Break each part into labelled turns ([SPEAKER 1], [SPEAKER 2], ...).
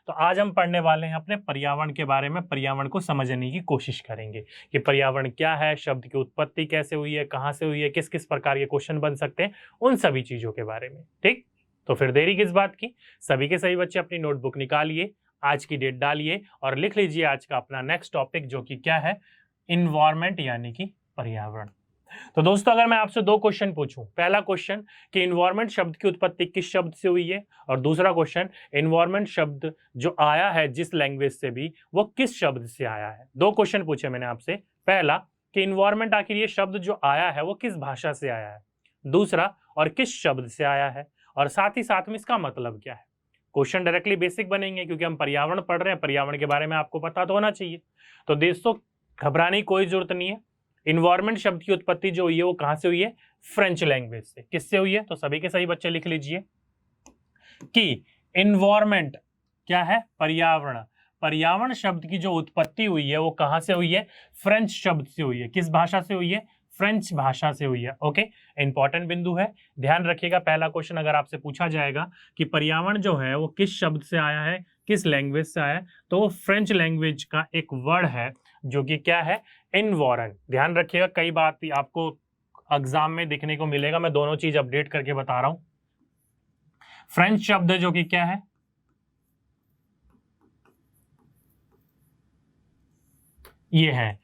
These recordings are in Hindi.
[SPEAKER 1] तो आज हम पढ़ने वाले हैं अपने पर्यावरण के बारे में। पर्यावरण को समझने की कोशिश करेंगे कि पर्यावरण क्या है, शब्द की उत्पत्ति कैसे हुई है, कहाँ से हुई है, किस किस प्रकार के क्वेश्चन बन सकते हैं, उन सभी चीजों के बारे में। ठीक, तो फिर देरी किस बात की, सभी के सभी बच्चे अपनी नोटबुक निकालिए, आज की डेट डालिए और लिख लीजिए आज का अपना नेक्स्ट टॉपिक, जो कि क्या है, इन्वायरमेंट यानी कि पर्यावरण। तो दोस्तों अगर मैं आपसे दो क्वेश्चन पूछूं, पहला क्वेश्चन कि इन्वायरमेंट शब्द की उत्पत्ति किस शब्द से हुई है, और दूसरा क्वेश्चन इन्वायरमेंट शब्द जो आया है जिस लैंग्वेज से भी, वो किस शब्द से आया है। दो क्वेश्चन पूछे मैंने आपसे, पहला कि इन्वायरमेंट आखिर ये शब्द जो आया है वो किस भाषा से आया है, दूसरा और किस शब्द से आया है, और साथ ही साथ में इसका मतलब क्या है। क्वेश्चन डायरेक्टली बेसिक बनेंगे क्योंकि हम पर्यावरण पढ़ रहे हैं, पर्यावरण के बारे में आपको पता तो होना चाहिए। तो दोस्तों घबराने की कोई जरूरत नहीं है। इन्वायरमेंट शब्द की उत्पत्ति जो हुई है वो कहां से हुई है, फ्रेंच लैंग्वेज से। किससे हुई है, तो सभी के सही बच्चे लिख लीजिए कि इन्वायरमेंट क्या है, पर्यावरण। पर्यावरण शब्द की जो उत्पत्ति हुई है वो कहां से हुई है, फ्रेंच शब्द से हुई है। किस भाषा से हुई है, फ्रेंच भाषा से हुई है। ओके, इंपॉर्टेंट बिंदु है, ध्यान रखिएगा। पहला क्वेश्चन अगर आपसे पूछा जाएगा कि पर्यावरण जो है वो किस शब्द से आया है, किस लैंग्वेज से आया है, तो वो फ्रेंच लैंग्वेज का एक वर्ड है जो कि क्या है, इन्वायरन। ध्यान रखिएगा, कई बात आपको एग्जाम में देखने को मिलेगा, मैं दोनों चीज अपडेट करके बता रहा हूं। फ्रेंच शब्द जो कि क्या है, ये है,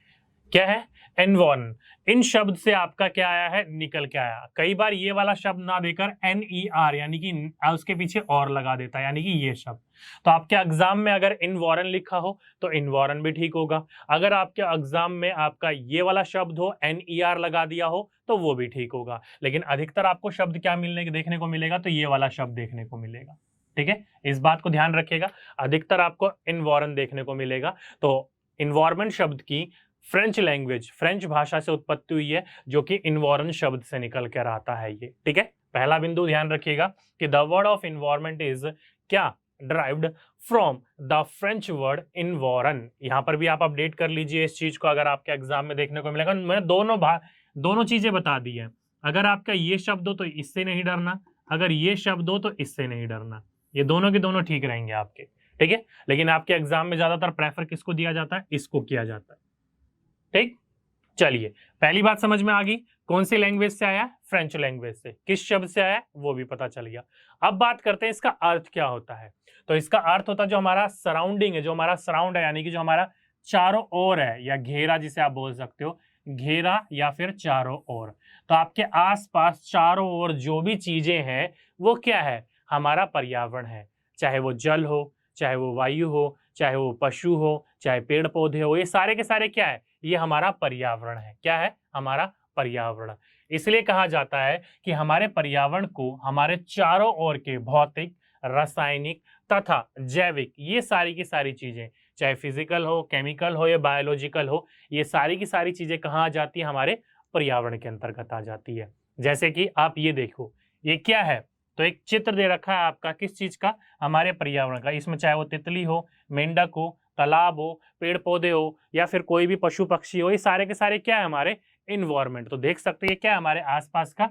[SPEAKER 1] क्या है, एनवॉन। इन शब्द से आपका क्या आया है, निकल के आया। कई बार ये वाला शब्द ना देकर NER यानी कि उसके पीछे और लगा देता है, यानी कि ये शब्द। तो आपके एग्जाम में अगर इन्वायरन लिखा हो तो इन्वायरन भी ठीक होगा, अगर आपके एग्जाम में आपका ये वाला शब्द हो NER लगा दिया हो तो वो भी ठीक होगा। लेकिन अधिकतर आपको शब्द क्या मिलने देखने को मिलेगा, तो ये वाला शब्द देखने को मिलेगा। ठीक है, इस बात को ध्यान रखिएगा, अधिकतर आपको इन्वायरन देखने को मिलेगा। तो इन्वायरमेंट शब्द की फ्रेंच लैंग्वेज, फ्रेंच भाषा से उत्पत्ति हुई है, जो कि इन्वायरन शब्द से निकल कर आता है ये। ठीक है, पहला बिंदु ध्यान रखिएगा कि the word of environment is क्या, derived from the French word environ. यहां पर भी आप अपडेट कर लीजिए इस चीज को, अगर आपके एग्जाम में देखने को मिलेगा। मैंने दोनों चीजें बता दी है। अगर आपका ये शब्द हो तो इससे नहीं डरना, अगर ये शब्द हो तो इससे नहीं डरना, ये दोनों के दोनों ठीक रहेंगे आपके। ठीक है, लेकिन आपके एग्जाम में ज्यादातर प्रेफर किसको दिया जाता है, इसको किया जाता है। ठीक, चलिए पहली बात समझ में आ गई, कौन सी लैंग्वेज से आया, फ्रेंच लैंग्वेज से। किस शब्द से आया वो भी पता चल गया। अब बात करते हैं इसका अर्थ क्या होता है। तो इसका अर्थ होता है जो हमारा सराउंडिंग है, जो हमारा सराउंड है, यानी कि जो हमारा चारों ओर है, या घेरा जिसे आप बोल सकते हो, घेरा या फिर चारों ओर। तो आपके आसपास चारों ओर जो भी चीजें हैं वो क्या है, हमारा पर्यावरण है। चाहे वो जल हो, चाहे वो वायु हो, चाहे वो पशु हो, चाहे पेड़ पौधे हो, ये सारे के सारे क्या है, ये हमारा पर्यावरण है। क्या है, हमारा पर्यावरण। इसलिए कहा जाता है कि हमारे पर्यावरण को हमारे चारों ओर के भौतिक, रासायनिक तथा जैविक, ये सारी की सारी चीजें, चाहे फिजिकल हो, केमिकल हो या बायोलॉजिकल हो, ये सारी की सारी चीजें कहाँ आ जाती है, हमारे पर्यावरण के अंतर्गत आ जाती है। जैसे कि आप ये देखो, ये क्या है, तो एक चित्र दे रखा है आपका, किस चीज का, हमारे पर्यावरण का। इसमें चाहे वो तितली हो, मेंढक हो, तालाब हो, पेड़ पौधे हो, या फिर कोई भी पशु पक्षी हो, ये सारे के सारे क्या है, हमारे इन्वायरमेंट। तो देख सकते हैं क्या है, हमारे आसपास का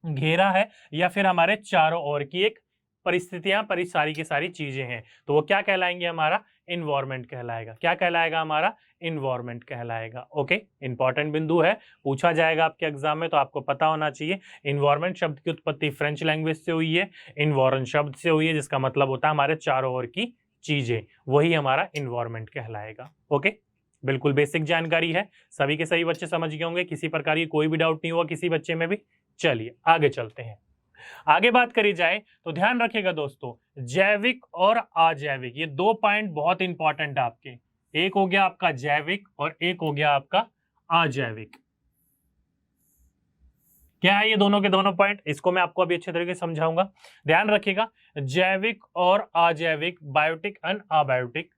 [SPEAKER 1] घेरा है, या फिर हमारे चारों ओर की एक परिस्थितियां, सारी की सारी चीजें हैं। तो वो क्या कहलाएंगे, हमारा इन्वायरमेंट कहलाएगा। क्या कहलाएगा, हमारा इन्वायरमेंट कहलाएगा। ओके, इंपॉर्टेंट बिंदु है, पूछा जाएगा आपके एग्जाम में, तो आपको पता होना चाहिए। इन्वायरमेंट शब्द की उत्पत्ति फ्रेंच लैंग्वेज से हुई है, इन्वायरन शब्द से हुई है, जिसका मतलब होता है हमारे चारों ओर की चीजें, वही हमारा इन्वायरमेंट कहलाएगा। ओके, बिल्कुल बेसिक जानकारी है, सभी के सभी बच्चे समझ गए होंगे, किसी प्रकार की कोई भी डाउट नहीं हुआ किसी बच्चे में भी। चलिए आगे चलते हैं। आगे बात करी जाए तो ध्यान रखिएगा दोस्तों, जैविक और अजैविक, ये दो पॉइंट बहुत इंपॉर्टेंट है आपके। एक हो गया आपका जैविक और एक हो गया आपका अजैविक। क्या है ये दोनों के दोनों पॉइंट, इसको मैं आपको अभी अच्छे तरीके से समझाऊंगा, ध्यान रखिएगा। जैविक और अजैविक, बायोटिक एंड अबायोटिक,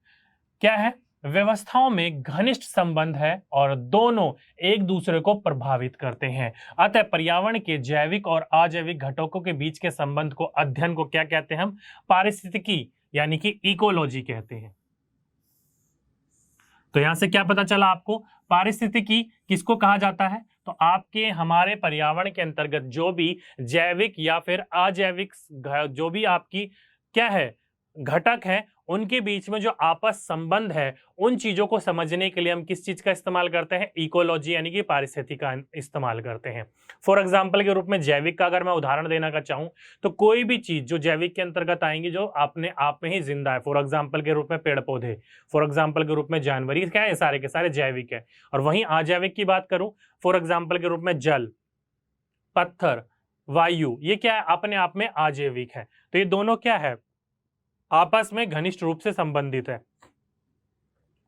[SPEAKER 1] क्या है, व्यवस्थाओं में घनिष्ठ संबंध है और दोनों एक दूसरे को प्रभावित करते हैं। अतः पर्यावरण के जैविक और अजैविक घटकों के बीच के संबंध को, अध्ययन को क्या कहते हैं हम, पारिस्थितिकी यानी कि इकोलॉजी कहते हैं। तो यहां से क्या पता चला आपको, पारिस्थितिकी किसको कहा जाता है, तो आपके हमारे पर्यावरण के अंतर्गत जो भी जैविक या फिर अजैविक जो भी आपकी क्या है घटक है, उनके बीच में जो आपस संबंध है उन चीजों को समझने के लिए हम किस चीज का इस्तेमाल करते हैं, इकोलॉजी यानी कि पारिस्थितिकी का इस्तेमाल करते हैं। फॉर एग्जाम्पल के रूप में जैविक का अगर मैं उदाहरण देना का चाहूं तो कोई भी चीज जो जैविक के अंतर्गत आएंगी जो अपने आप में ही जिंदा है, फॉर एग्जाम्पल के रूप में पेड़ पौधे, फॉर एग्जाम्पल के रूप में जानवर, ये क्या है, सारे के सारे जैविक है। और वहीं अजैविक की बात करूं, फॉर एग्जाम्पल के रूप में जल, पत्थर, वायु, ये क्या है, अपने आप में अजैविक है। तो ये दोनों क्या है, आपस में घनिष्ठ रूप से संबंधित है।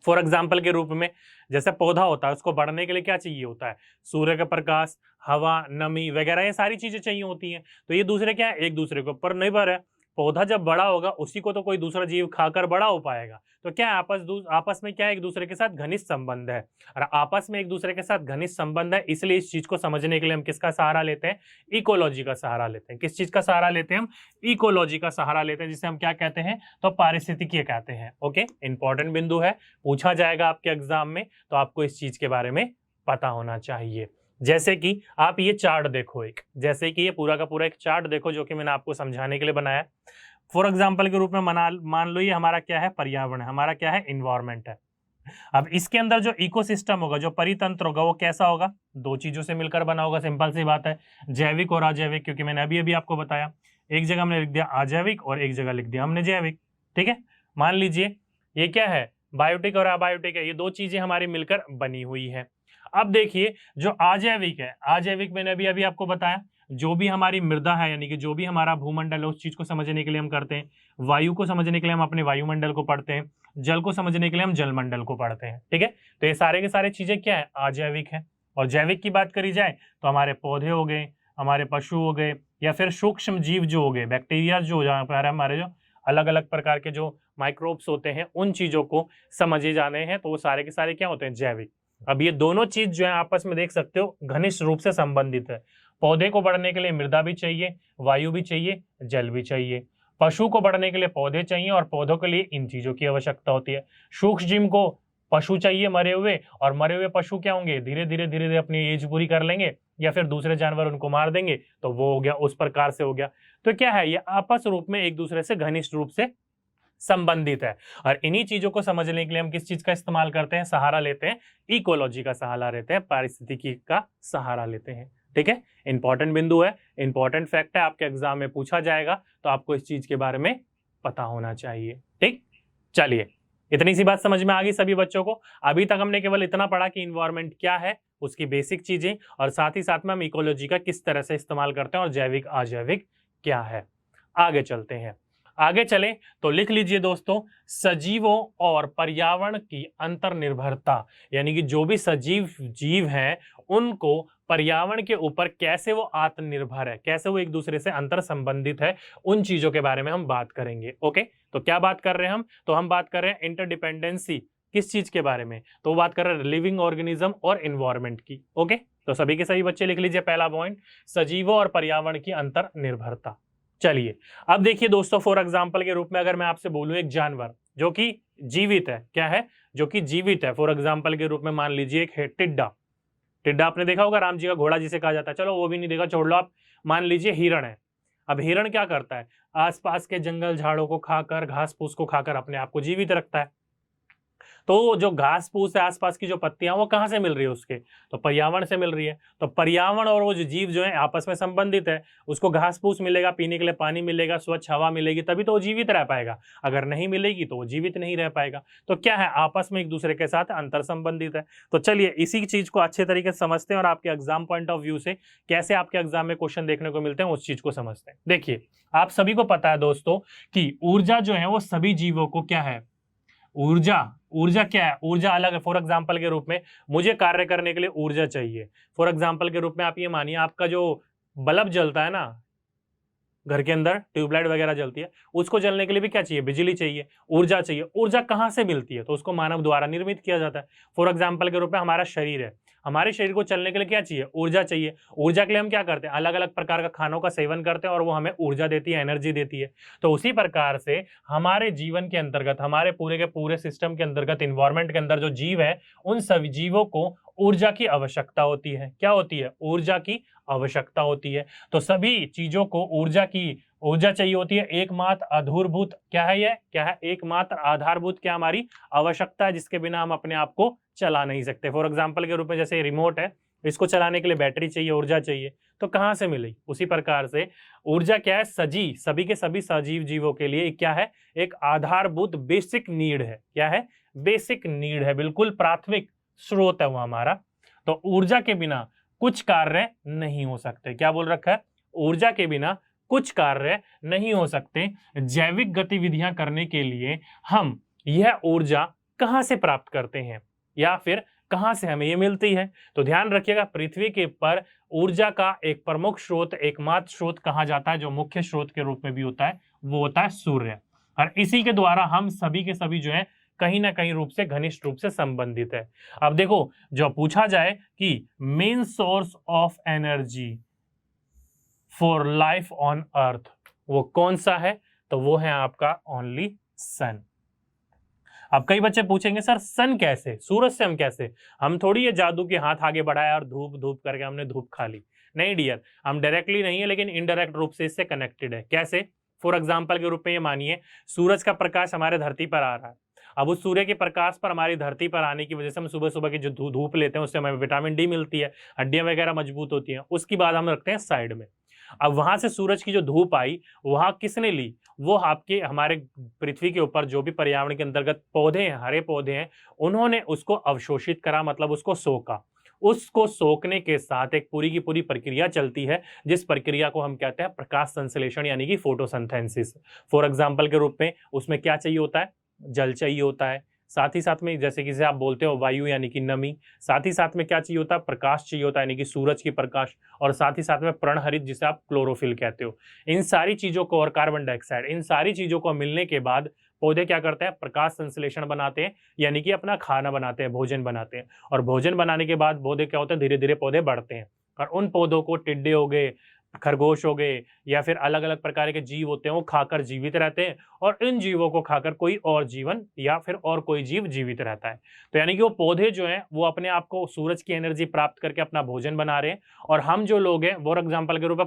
[SPEAKER 1] फॉर एग्जाम्पल के रूप में जैसे पौधा होता है, उसको बढ़ने के लिए क्या चाहिए होता है, सूर्य का प्रकाश, हवा, नमी वगैरह, ये सारी चीजें चाहिए होती हैं। तो ये दूसरे क्या है, एक दूसरे के ऊपर निर्भर है। पौधा जब बड़ा होगा उसी को तो कोई दूसरा जीव खाकर बड़ा हो पाएगा। तो क्या है, आपस में क्या है, एक दूसरे के साथ घनिष्ठ संबंध है। और आपस में एक दूसरे के साथ घनिष्ठ संबंध है, इसलिए इस चीज को समझने के लिए हम किसका सहारा लेते हैं, इकोलॉजी का सहारा लेते हैं। किस चीज का सहारा लेते हैं हम, इकोलॉजी का सहारा लेते हैं, जिसे हम क्या कहते हैं, तो पारिस्थितिकी कहते हैं। ओके, इंपॉर्टेंट बिंदु है, पूछा जाएगा आपके एग्जाम में, तो आपको इस चीज के बारे में पता होना चाहिए। जैसे कि आप ये चार्ट देखो, एक जैसे कि ये पूरा का पूरा एक चार्ट देखो जो कि मैंने आपको समझाने के लिए बनाया। फॉर एग्जाम्पल के रूप में मान लो ये हमारा क्या है, पर्यावरण है, हमारा क्या है, इन्वायरमेंट है। अब इसके अंदर जो इकोसिस्टम होगा, जो परितंत्र होगा, वो कैसा होगा, दो चीजों से मिलकर बना होगा। सिंपल सी बात है, जैविक और अजैविक, क्योंकि मैंने अभी अभी आपको बताया, एक जगह हमने लिख दिया अजैविक और एक जगह लिख दिया हमने जैविक। ठीक है, मान लीजिए ये क्या है, बायोटिक और अबायोटिक है, ये दो चीजें हमारी मिलकर बनी हुई है। अब देखिए जो अजैविक है, अजैविक मैंने अभी अभी आपको बताया, जो भी हमारी मृदा है यानी कि जो भी हमारा भूमंडल है, उस चीज को समझने के लिए हम करते हैं। वायु को समझने के लिए हम अपने वायुमंडल को पढ़ते हैं। जल को समझने के लिए हम जलमंडल को पढ़ते हैं। ठीक है, तो ये सारे के सारे चीजें क्या है, अजैविक है। और जैविक की बात करी जाए तो हमारे पौधे हो गए, हमारे पशु हो गए, या फिर सूक्ष्म जीव जो हो गए, बैक्टीरिया जो जहाँ पर हमारे जो अलग अलग प्रकार के जो माइक्रोब्स होते हैं, उन चीजों को समझे जाने हैं, तो वो सारे के सारे क्या होते हैं, जैविक। अब ये दोनों चीज जो है आपस में देख सकते हो घनिष्ठ रूप से संबंधित है। पौधे को बढ़ने के लिए मृदा भी चाहिए, वायु भी चाहिए, जल भी चाहिए। पशु को बढ़ने के लिए पौधे चाहिए और पौधों के लिए इन चीजों की आवश्यकता होती है। सूक्ष्म जीव को पशु चाहिए मरे हुए, और मरे हुए पशु क्या होंगे, धीरे धीरे अपनी एज पूरी कर लेंगे, या फिर दूसरे जानवर उनको मार देंगे, तो वो हो गया, उस प्रकार से हो गया। तो क्या है, ये आपस रूप में एक दूसरे से घनिष्ठ रूप से संबंधित है। और इन्हीं चीजों को समझने के लिए हम किस चीज का इस्तेमाल करते हैं, सहारा लेते हैं, इकोलॉजी का सहारा लेते हैं, पारिस्थितिकी का सहारा लेते हैं। ठीक है, इंपॉर्टेंट बिंदु है, इंपॉर्टेंट फैक्ट है, आपके एग्जाम में पूछा जाएगा, तो आपको इस चीज के बारे में पता होना चाहिए। ठीक, चलिए, इतनी सी बात समझ में आ गई सभी बच्चों को। अभी तक हमने केवल इतना पढ़ा कि इन्वायरमेंट क्या है, उसकी बेसिक चीजें, और साथ ही साथ में हम इकोलॉजी का किस तरह से इस्तेमाल करते हैं, और जैविक अजैविक क्या है। आगे चलते हैं, आगे चले तो लिख लीजिए दोस्तों, सजीवों और पर्यावरण की अंतर्निर्भरता, यानी कि जो भी सजीव जीव हैं उनको पर्यावरण के ऊपर कैसे वो आत्मनिर्भर है, कैसे वो एक दूसरे से अंतर संबंधित है, उन चीजों के बारे में हम बात करेंगे। ओके, तो क्या बात कर रहे हैं हम, तो हम बात कर रहे हैं इंटरडिपेंडेंसी, किस चीज के बारे में, तो बात कर रहे हैं लिविंग ऑर्गेनिज्म और इन्वायरमेंट की। ओके, तो सभी के सभी बच्चे लिख लीजिए पहला पॉइंट, सजीवों और पर्यावरण की अंतर्निर्भरता। चलिए, अब देखिए दोस्तों, फॉर एग्जाम्पल के रूप में अगर मैं आपसे बोलूं एक जानवर जो कि जीवित है, क्या है, जो कि जीवित है, फॉर एग्जाम्पल के रूप में मान लीजिए एक है टिड्डा। टिड्डा आपने देखा होगा, राम जी का घोड़ा जिसे कहा जाता है, चलो वो भी नहीं देखा, छोड़ लो आप। मान लीजिए हिरण है। अब हिरण क्या करता है, आसपास के जंगल झाड़ों को खाकर, घास फूस को खाकर अपने आप को जीवित रखता है। तो जो घास फूस है, आसपास की जो पत्तियां, वो कहाँ से मिल रही है उसके, तो पर्यावरण से मिल रही है। तो पर्यावरण और वो जो जीव जो है आपस में संबंधित है। उसको घास फूस मिलेगा, पीने के लिए पानी मिलेगा, स्वच्छ हवा मिलेगी, तभी तो वो जीवित रह पाएगा। अगर नहीं मिलेगी तो वो जीवित नहीं रह पाएगा। तो क्या है, आपस में एक दूसरे के साथ अंतर संबंधित है। तो चलिए इसी चीज को अच्छे तरीके से समझते हैं, और आपके एग्जाम पॉइंट ऑफ व्यू से कैसे आपके एग्जाम में क्वेश्चन देखने को मिलते हैं उस चीज को समझते हैं। देखिए, आप सभी को पता है दोस्तों कि ऊर्जा जो है वो सभी जीवों को क्या है, ऊर्जा क्या है, ऊर्जा अलग है। फॉर एग्जांपल के रूप में मुझे कार्य करने के लिए ऊर्जा चाहिए। फॉर एग्जांपल के रूप में आप ये मानिए, आपका जो बल्ब जलता है ना, घर के अंदर ट्यूबलाइट वगैरह जलती है, उसको जलने के लिए भी क्या चाहिए, बिजली चाहिए, ऊर्जा चाहिए। ऊर्जा कहाँ से मिलती है, तो उसको मानव द्वारा निर्मित किया जाता है। फॉर एग्जाम्पल के रूप में हमारा शरीर है, हमारे शरीर को चलने के लिए क्या चाहिए, ऊर्जा चाहिए। ऊर्जा के लिए हम क्या करते हैं, अलग अलग प्रकार का खानों का सेवन करते हैं, और वो हमें ऊर्जा देती है, एनर्जी देती है। तो उसी प्रकार से हमारे जीवन के अंतर्गत, हमारे पूरे के पूरे सिस्टम के अंतर्गत, इन्वायरमेंट के अंदर जो जीव है, उन सभी जीवों को ऊर्जा की आवश्यकता होती है। क्या होती है? ऊर्जा की आवश्यकता होती है। तो सभी चीजों को ऊर्जा चाहिए होती है। एकमात्र आधारभूत क्या है? ये क्या है? एकमात्र आधारभूत क्या हमारी आवश्यकता है, जिसके बिना हम अपने आप को चला नहीं सकते। फॉर एग्जाम्पल के रूप में जैसे रिमोट है, इसको चलाने के लिए बैटरी चाहिए, ऊर्जा चाहिए, तो कहाँ से मिली? उसी प्रकार से ऊर्जा क्या है? सभी के सभी सजीव जीवों के लिए क्या है? एक आधारभूत बेसिक नीड है। क्या है? बेसिक नीड है, बिल्कुल प्राथमिक स्रोत है वो हमारा। तो ऊर्जा के बिना कुछ कार्य नहीं हो सकते। क्या बोल रखा है? ऊर्जा के बिना कुछ कार्य नहीं हो सकते। जैविक गतिविधियां करने के लिए हम यह ऊर्जा कहां से प्राप्त करते हैं, या फिर कहां से हमें ये मिलती है? तो ध्यान रखिएगा, पृथ्वी के ऊपर ऊर्जा का एक प्रमुख स्रोत, एकमात्र स्रोत कहा जाता है, जो मुख्य स्रोत के रूप में भी होता है, वो होता है सूर्य। और इसी के द्वारा हम सभी के सभी जो है कहीं ना कहीं रूप से, घनिष्ठ रूप से संबंधित है। अब देखो, जो पूछा जाए कि main source of energy for life on earth, वो कौन सा है? तो वो है आपका ओनली सन। अब कई बच्चे पूछेंगे सर सन कैसे, सूरज से हम कैसे? हम थोड़ी ये जादू के हाथ आगे बढ़ाया और धूप धूप करके हमने धूप खा ली। नहीं डियर, हम डायरेक्टली नहीं है, लेकिन इनडायरेक्ट रूप से इससे कनेक्टेड है। कैसे? फॉर एग्जाम्पल के रूप में ये मानिए, सूरज का प्रकाश हमारे धरती पर आ रहा है। अब उस सूर्य के प्रकाश पर हमारी धरती पर आने की वजह से हम सुबह सुबह की जो धूप लेते हैं, उससे हमें विटामिन डी मिलती है, हड्डियां वगैरह मजबूत होती हैं। उसकी बात हम रखते हैं साइड में। अब वहां से सूरज की जो धूप आई, वहां किसने ली? वो आपके हमारे पृथ्वी के ऊपर जो भी पर्यावरण के अंतर्गत पौधे हैं, हरे पौधे हैं, उन्होंने उसको अवशोषित करा, मतलब उसको सोखा। उसको सोखने के साथ एक पूरी की पूरी प्रक्रिया चलती है, जिस प्रक्रिया को हम कहते हैं प्रकाश संश्लेषण, यानी कि फोटोसिंथेसिस। फॉर एग्जाम्पल के रूप में उसमें क्या चाहिए होता है? जल चाहिए होता है। साथ ही साथ में जैसे कि आप बोलते हो वायु, यानी कि नमी। साथ ही साथ में क्या चाहिए होता है? प्रकाश चाहिए होता है, यानी कि सूरज की प्रकाश। और साथ ही साथ में पर्णहरित, जिसे आप क्लोरोफिल कहते हो। इन सारी चीजों को, और कार्बन डाइऑक्साइड, इन सारी चीजों को मिलने के बाद पौधे क्या करते हैं? प्रकाश संश्लेषण बनाते हैं, यानी कि अपना खाना बनाते हैं, भोजन बनाते हैं। और भोजन बनाने के बाद पौधे क्या होते हैं? धीरे धीरे पौधे बढ़ते हैं। और उन पौधों को टिड्डे हो गए, खरगोश हो गए, या फिर अलग अलग प्रकार के जीव होते हैं, वो खाकर जीवित रहते हैं। और इन जीवों को खाकर कोई और जीवन या फिर और कोई जीव जीवित रहता है। तो यानी कि वो पौधे जो हैं, वो अपने आप को सूरज की एनर्जी प्राप्त करके अपना भोजन बना रहे हैं। और हम जो लोग हैं, फॉर एग्जाम्पल के रूप में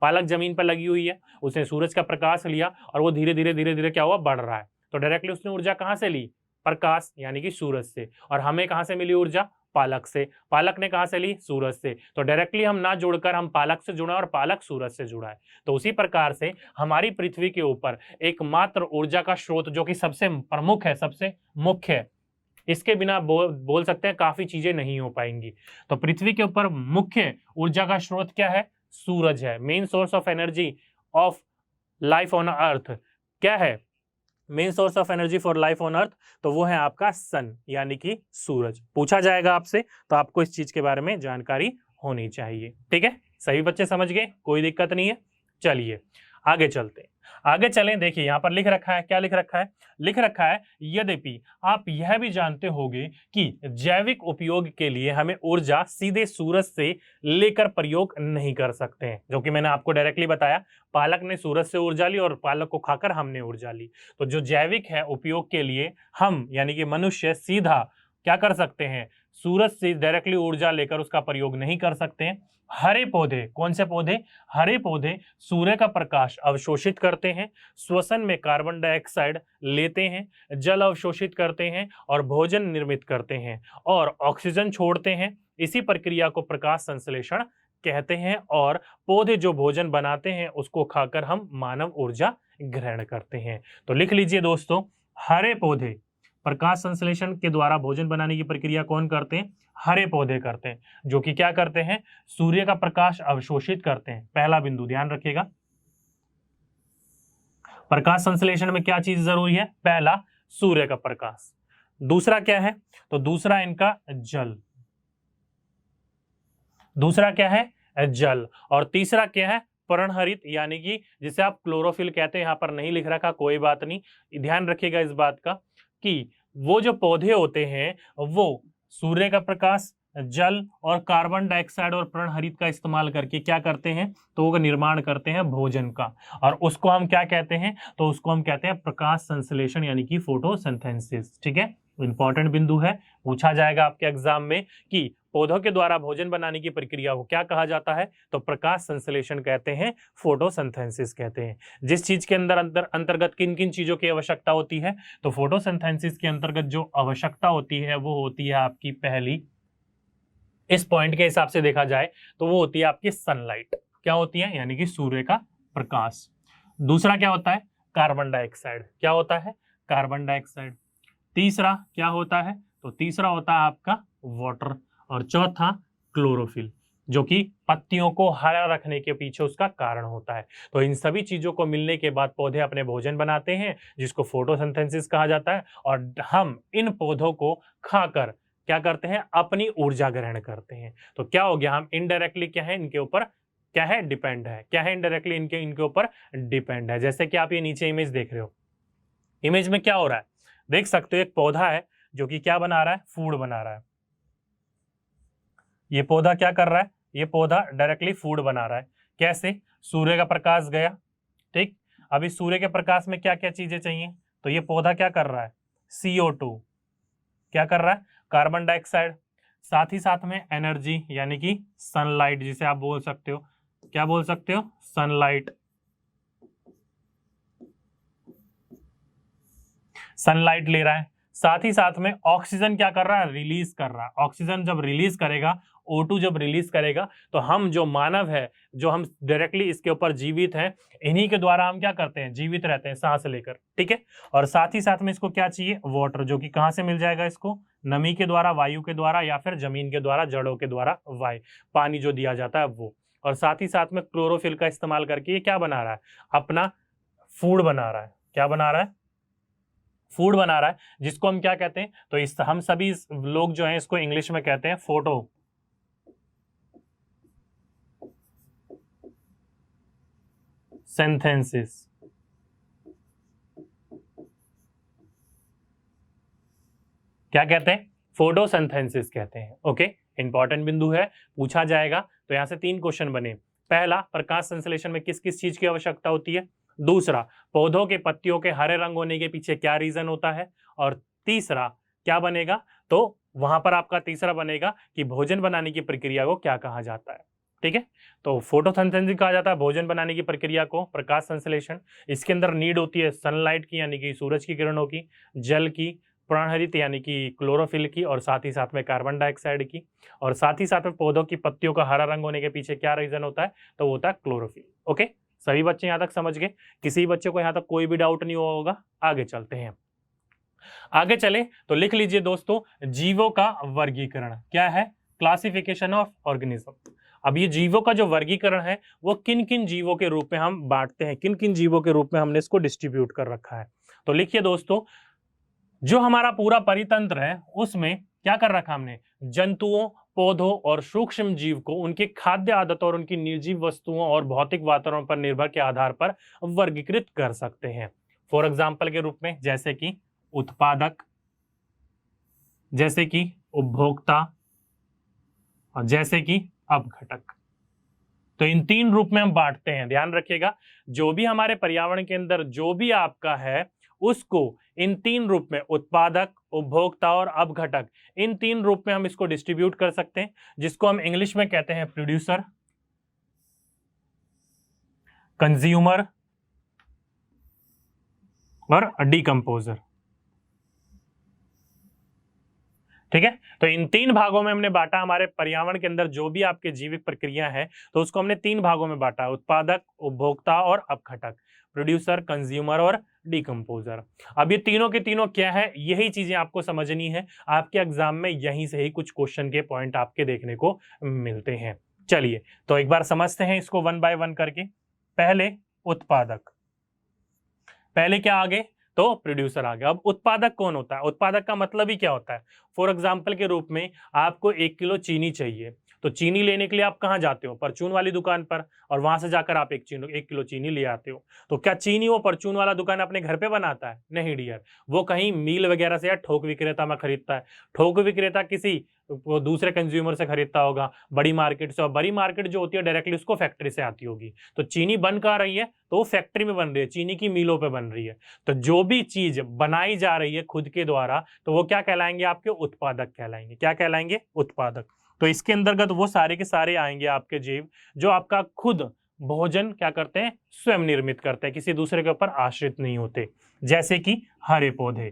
[SPEAKER 1] पालक जमीन पर लगी हुई है, उसने सूरज का प्रकाश लिया और वो धीरे धीरे क्या हुआ? बढ़ रहा है। तो डायरेक्टली उसने ऊर्जा कहां से ली? प्रकाश, यानी कि सूरज से। और हमें कहां से मिली ऊर्जा? पालक से। पालक ने कहां से ली? सूरज से। तो डायरेक्टली हम ना जोड़कर हम पालक से जुड़ा और पालक सूरज से जुड़ा है। तो उसी प्रकार से हमारी पृथ्वी के ऊपर एकमात्र ऊर्जा का स्रोत, जो कि सबसे प्रमुख है, सबसे मुख्य है, इसके बिना बोल सकते हैं काफी चीजें नहीं हो पाएंगी। तो पृथ्वी के ऊपर मुख्य ऊर्जा का स्रोत क्या है? सूरज है। Main source of energy of life on earth क्या है? Main source of energy for life on earth, तो वो है आपका सन, यानी कि सूरज। पूछा जाएगा आपसे, तो आपको इस चीज के बारे में जानकारी होनी चाहिए। ठीक है, सभी बच्चे समझ गए? कोई दिक्कत नहीं है। चलिए आगे चलते हैं। आगे चलें, देखिए यहां पर लिख रखा है, क्या लिख रखा है? लिख रखा है, यद्यपि आप यह भी जानते होंगे कि जैविक उपयोग के लिए हमें ऊर्जा सीधे सूरज से लेकर प्रयोग नहीं कर सकते हैं, जो कि मैंने आपको डायरेक्टली बताया। पालक ने सूरज से ऊर्जा ली और पालक को खाकर हमने ऊर्जा ली। तो जो जैविक है उपयोग के लिए, हम यानी कि मनुष्य सीधा क्या कर सकते हैं? सूरज से डायरेक्टली ऊर्जा लेकर उसका प्रयोग नहीं कर सकते हैं। हरे पौधे, कौन से पौधे? हरे पौधे सूर्य का प्रकाश अवशोषित करते हैं, श्वसन में कार्बन डाइऑक्साइड लेते हैं, जल अवशोषित करते हैं और भोजन निर्मित करते हैं और ऑक्सीजन छोड़ते हैं। इसी प्रक्रिया को प्रकाश संश्लेषण कहते हैं। और पौधे जो भोजन बनाते हैं, उसको खाकर हम मानव ऊर्जा ग्रहण करते हैं। तो लिख लीजिए दोस्तों, हरे पौधे प्रकाश संश्लेषण के द्वारा भोजन बनाने की प्रक्रिया कौन करते हैं? हरे पौधे करते हैं, जो कि क्या करते हैं? सूर्य का प्रकाश अवशोषित करते हैं। पहला बिंदु ध्यान रखिएगा, प्रकाश संश्लेषण में क्या चीज जरूरी है? पहला सूर्य का प्रकाश। दूसरा क्या है? तो दूसरा इनका जल। दूसरा क्या है? जल। और तीसरा क्या है? पर्णहरित, यानी कि जिसे आप क्लोरोफिल कहते हैं। यहां पर नहीं लिख रखा, कोई बात नहीं, ध्यान रखिएगा इस बात का कि वो जो पौधे होते हैं, वो सूर्य का प्रकाश, जल और कार्बन डाइऑक्साइड और पर्णहरित का इस्तेमाल करके क्या करते हैं, तो वो निर्माण करते हैं भोजन का, और उसको हम क्या कहते हैं, तो उसको हम कहते हैं प्रकाश संश्लेषण यानी कि फोटोसिंथेसिस। ठीक है, इंपॉर्टेंट बिंदु है, पूछा जाएगा आपके एग्जाम में कि पौधों के द्वारा भोजन बनाने की प्रक्रिया को क्या कहा जाता है, तो प्रकाश संश्लेषण कहते हैं, फोटोसिंथेसिस कहते हैं। जिस चीज के अंतर्गत किन किन चीजों की आवश्यकता होती है, तो फोटोसिंथेसिस के अंतर्गत जो आवश्यकता होती है वो होती है आपकी पहली, इस पॉइंट के हिसाब से देखा जाए तो वो होती है आपकी सनलाइट। क्या होती है, यानी कि सूर्य का प्रकाश। दूसरा क्या होता है, कार्बन डाइऑक्साइड। क्या होता है, कार्बन डाइऑक्साइड। तीसरा क्या होता है, तो तीसरा होता है आपका वाटर, और चौथा क्लोरोफिल, जो कि पत्तियों को हरा रखने के पीछे उसका कारण होता है। तो इन सभी चीजों को मिलने के बाद पौधे अपने भोजन बनाते हैं, जिसको फोटोसिंथेसिस कहा जाता है, और हम इन पौधों को खाकर क्या करते हैं, अपनी ऊर्जा ग्रहण करते हैं। तो क्या हो गया, हम इनडायरेक्टली क्या है, इनके ऊपर क्या है, डिपेंड है। क्या है, इनडायरेक्टली इनके ऊपर डिपेंड है। जैसे कि आप ये नीचे इमेज देख रहे हो, इमेज में क्या हो रहा है, देख सकते हो एक पौधा है जो कि क्या बना रहा है, फूड बना रहा है। ये पौधा क्या कर रहा है, ये पौधा डायरेक्टली फूड बना रहा है। कैसे, सूर्य का प्रकाश गया, ठीक। अभी सूर्य के प्रकाश में क्या क्या चीजें चाहिए, तो ये पौधा क्या कर रहा है, CO2 क्या कर रहा है, कार्बन डाइऑक्साइड, साथ ही साथ में एनर्जी यानी कि सनलाइट, जिसे आप बोल सकते हो, क्या बोल सकते हो, सनलाइट। सनलाइट ले रहा है, साथ ही साथ में ऑक्सीजन क्या कर रहा है, रिलीज कर रहा है। ऑक्सीजन जब रिलीज करेगा, O2 जब रिलीज करेगा, तो हम जो मानव है, जो हम डायरेक्टली इसके ऊपर जीवित हैं, इन्हीं के द्वारा हम क्या करते हैं, जीवित रहते हैं सांस लेकर। ठीक है, और साथ ही साथ में इसको क्या चाहिए, वाटर, जो कि कहां से मिल जाएगा इसको, नमी के द्वारा, वायु के द्वारा, या फिर जमीन के द्वारा, जड़ों के द्वारा, वायु पानी जो दिया जाता है वो। और साथ ही साथ में क्लोरोफिल का इस्तेमाल करके ये क्या बना रहा है, अपना फूड बना रहा है। क्या बना रहा है, फूड बना रहा है, जिसको हम क्या कहते हैं, तो इस हम सभी लोग जो हैं इसको इंग्लिश में कहते हैं फोटो सिंथेसिस। क्या कहते हैं, फोटोसिंथेसिस कहते हैं। ओके, इंपॉर्टेंट बिंदु है, पूछा जाएगा। तो यहां से 3 क्वेश्चन बने। पहला, प्रकाश संश्लेषण में किस किस चीज की आवश्यकता होती है। दूसरा, पौधों के पत्तियों के हरे रंग होने के पीछे क्या रीजन होता है। और तीसरा क्या बनेगा, तो वहां पर आपका तीसरा बनेगा कि भोजन बनाने की प्रक्रिया को क्या कहा जाता है। ठीक है, तो फोटोसिंथेसिस कहा जाता है भोजन बनाने की प्रक्रिया को, प्रकाश संश्लेषण। इसके अंदर नीड होती है सनलाइट की, यानी कि सूरज की किरणों की, जल की, प्राणहरित यानी कि क्लोरोफिल की, और साथ ही साथ में कार्बन डाइऑक्साइड की, और साथ ही साथ में पौधों की पत्तियों का हरा रंग होने के पीछे क्या रीजन होता है, तो वो होता है क्लोरोफिल। ओके, सभी बच्चे यहां तक समझ गए, किसी बच्चे को यहां तक कोई भी डाउट नहीं हुआ होगा। आगे चलते हैं, आगे चले तो लिख लीजिए दोस्तों, जीवों का वर्गीकरण क्या है, क्लासिफिकेशन ऑफ ऑर्गेनिज्म। अब ये जीवों का जो वर्गीकरण है वो किन किन जीवों के रूप में हम बांटते हैं, किन किन जीवों के रूप में हमने इसको डिस्ट्रीब्यूट कर रखा है। तो लिखिए दोस्तों, जो हमारा पूरा परितंत्र है उसमें क्या कर रखा हमने, जंतुओं, पौधों और सूक्ष्म जीव को उनके खाद्य आदतों और उनकी निर्जीव वस्तुओं और भौतिक वातावरण पर निर्भर के आधार पर वर्गीकृत कर सकते हैं। फॉर एग्जाम्पल के रूप में, जैसे कि उत्पादक, जैसे कि उपभोक्ता, और जैसे कि अपघटक। तो इन 3 रूप में हम बांटते हैं, ध्यान रखिएगा। जो भी हमारे पर्यावरण के अंदर जो भी आपका है, उसको इन 3 रूप में, उत्पादक, उपभोक्ता और अपघटक, इन 3 रूप में हम इसको डिस्ट्रीब्यूट कर सकते हैं, जिसको हम इंग्लिश में कहते हैं प्रोड्यूसर, कंज्यूमर और डिकम्पोजर। ठीक है, तो इन 3 भागों में हमने बांटा हमारे पर्यावरण के अंदर जो भी आपके जीवित प्रक्रिया है, तो उसको हमने 3 भागों में बांटा, उत्पादक, उपभोक्ता और अपघटक, प्रोड्यूसर, कंज्यूमर और डिकम्पोजर। अब ये तीनों के तीनों क्या है, यही चीजें आपको समझनी है। आपके एग्जाम में यहीं से ही कुछ क्वेश्चन के पॉइंट आपके देखने को मिलते हैं। चलिए तो एक बार समझते हैं इसको 1 बाय 1 करके। पहले उत्पादक, पहले क्या आगे, तो प्रोड्यूसर आ गया। अब उत्पादक कौन होता है, उत्पादक का मतलब ही क्या होता है। फॉर एग्जाम्पल के रूप में आपको 1 किलो चीनी चाहिए, तो चीनी लेने के लिए आप कहाँ जाते हो? परचून वाली दुकान पर, और वहां से जाकर आप 1 किलो चीनी ले आते हो। तो क्या चीनी वो परचून वाला दुकान अपने घर पे बनाता है? नहीं डियर, वो कहीं मिल वगैरह से या थोक विक्रेता में खरीदता है। थोक विक्रेता किसी वो दूसरे कंज्यूमर से खरीदता होगा, बड़ी मार्केट से, और बड़ी मार्केट जो होती है डायरेक्टली उसको फैक्ट्री से आती होगी। तो चीनी बन कहाँ रही है? तो वो फैक्ट्री में बन रही है, चीनी की मिलों पे बन रही है। तो जो भी चीज बनाई जा रही है खुद के द्वारा, तो वो क्या कहलाएंगे? आपके उत्पादक कहलाएंगे। क्या कहलाएंगे? उत्पादक। तो इसके अंतर्गत वो सारे के सारे आएंगे आपके जीव जो आपका खुद भोजन क्या करते हैं? स्वयं निर्मित करते हैं, किसी दूसरे के ऊपर आश्रित नहीं होते। जैसे कि हरे पौधे।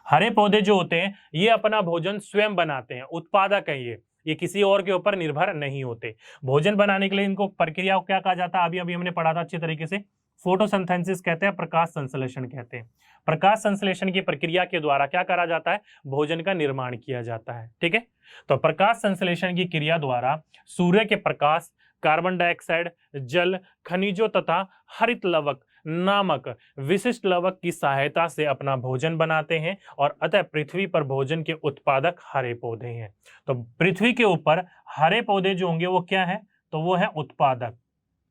[SPEAKER 1] हरे पौधे जो होते हैं ये अपना भोजन स्वयं बनाते हैं, उत्पादक है ये किसी और के ऊपर निर्भर नहीं होते। भोजन बनाने के लिए इनको प्रक्रिया को क्या कहा जाता है? अभी अभी हमने पढ़ा था अच्छे तरीके से, फोटोसिंथेसिस कहते हैं, प्रकाश संश्लेषण कहते हैं। प्रकाश संश्लेषण की प्रक्रिया के द्वारा क्या करा जाता है? भोजन का निर्माण किया जाता है। ठीक है, तो प्रकाश संश्लेषण की क्रिया द्वारा सूर्य के प्रकाश, कार्बन डाइऑक्साइड, जल, खनिजों तथा हरित लवक नामक विशिष्ट लवक की सहायता से अपना भोजन बनाते हैं, और अतः पृथ्वी पर भोजन के उत्पादक हरे पौधे हैं। तो पृथ्वी के ऊपर हरे पौधे जो होंगे वो क्या है? तो वो है उत्पादक।